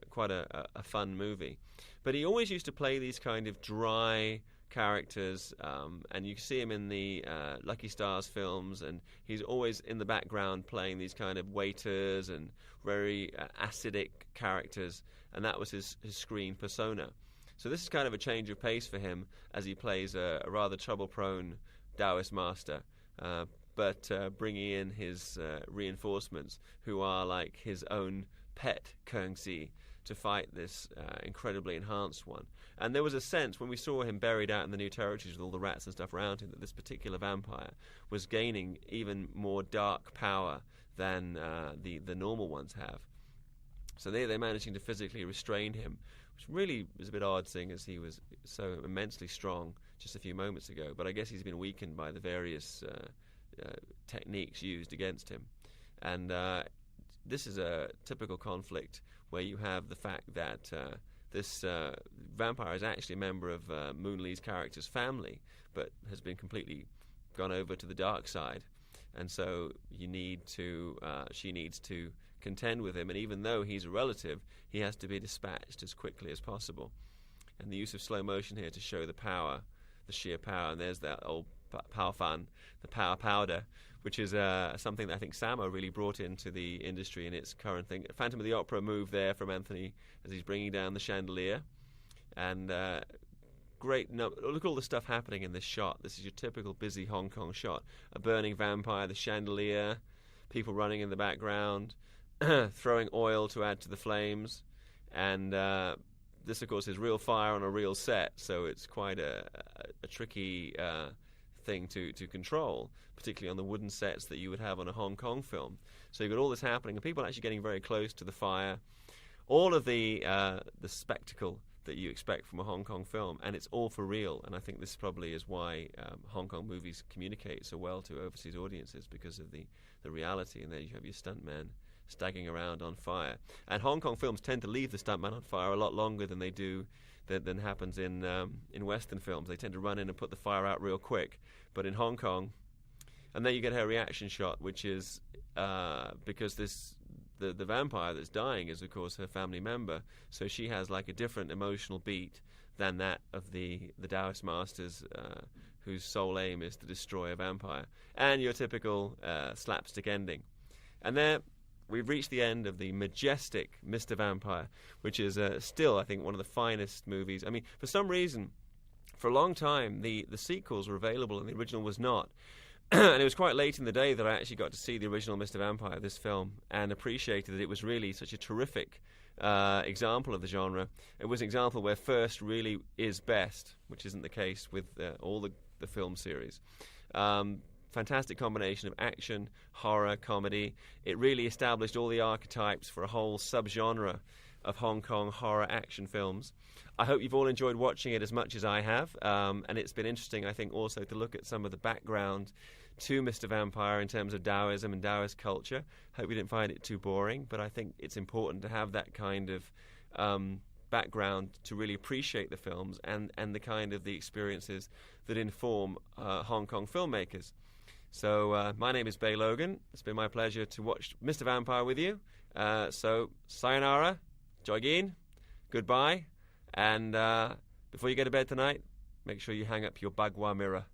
quite a fun movie. But he always used to play these kind of dry characters, and you see him in the Lucky Stars films, and he's always in the background playing these kind of waiters and very acidic characters, and that was his screen persona. So this is kind of a change of pace for him as he plays a rather trouble-prone Taoist master, but bringing in his reinforcements, who are like his own pet Kengsi, to fight this incredibly enhanced one. And there was a sense, when we saw him buried out in the new territories with all the rats and stuff around him, that this particular vampire was gaining even more dark power than the normal ones have. So they're managing to physically restrain him, which really was a bit odd, seeing as he was so immensely strong just a few moments ago. But I guess he's been weakened by the various techniques used against him. And this is a typical conflict where you have the fact that this vampire is actually a member of Moon Lee's character's family, but has been completely gone over to the dark side. And so she needs to contend with him, and even though he's a relative, he has to be dispatched as quickly as possible. And the use of slow motion here to show the power, the sheer power, and there's that old power fan, the power powder, which is something that I think Sammo really brought into the industry in its current thing. Phantom of the Opera move there from Anthony as he's bringing down the chandelier, and look at all the stuff happening in this shot. This is your typical busy Hong Kong shot. A burning vampire, the chandelier, people running in the background, throwing oil to add to the flames, and this, of course, is real fire on a real set, so it's quite a tricky thing to control, particularly on the wooden sets that you would have on a Hong Kong film. So you've got all this happening, and people actually getting very close to the fire. All of the spectacle that you expect from a Hong Kong film, and it's all for real. And I think this probably is why Hong Kong movies communicate so well to overseas audiences, because of the reality. And there you have your stuntman staggering around on fire. And Hong Kong films tend to leave the stuntman on fire a lot longer than they do than happens in Western films. They tend to run in and put the fire out real quick. But in Hong Kong, and then you get her reaction shot, which is because the vampire that's dying is, of course, her family member, so she has like a different emotional beat than that of the Taoist masters, whose sole aim is to destroy a vampire. And your typical slapstick ending. And there we've reached the end of the majestic Mr. Vampire, which is still, I think, one of the finest movies. I mean, for some reason, for a long time, the sequels were available and the original was not. And it was quite late in the day that I actually got to see the original Mr. Vampire, this film, and appreciated that it was really such a terrific example of the genre. It was an example where first really is best, which isn't the case with all the film series. Fantastic combination of action, horror, comedy. It really established all the archetypes for a whole subgenre of Hong Kong horror action films. I hope you've all enjoyed watching it as much as I have, and it's been interesting, I think, also to look at some of the background to Mr. Vampire in terms of Taoism and Taoist culture. Hope you didn't find it too boring, but I think it's important to have that kind of background to really appreciate the films and the kind of the experiences that inform Hong Kong filmmakers. So my name is Bey Logan. It's been my pleasure to watch Mr. Vampire with you. So sayonara, joigin, goodbye, and before you go to bed tonight, make sure you hang up your bagua mirror.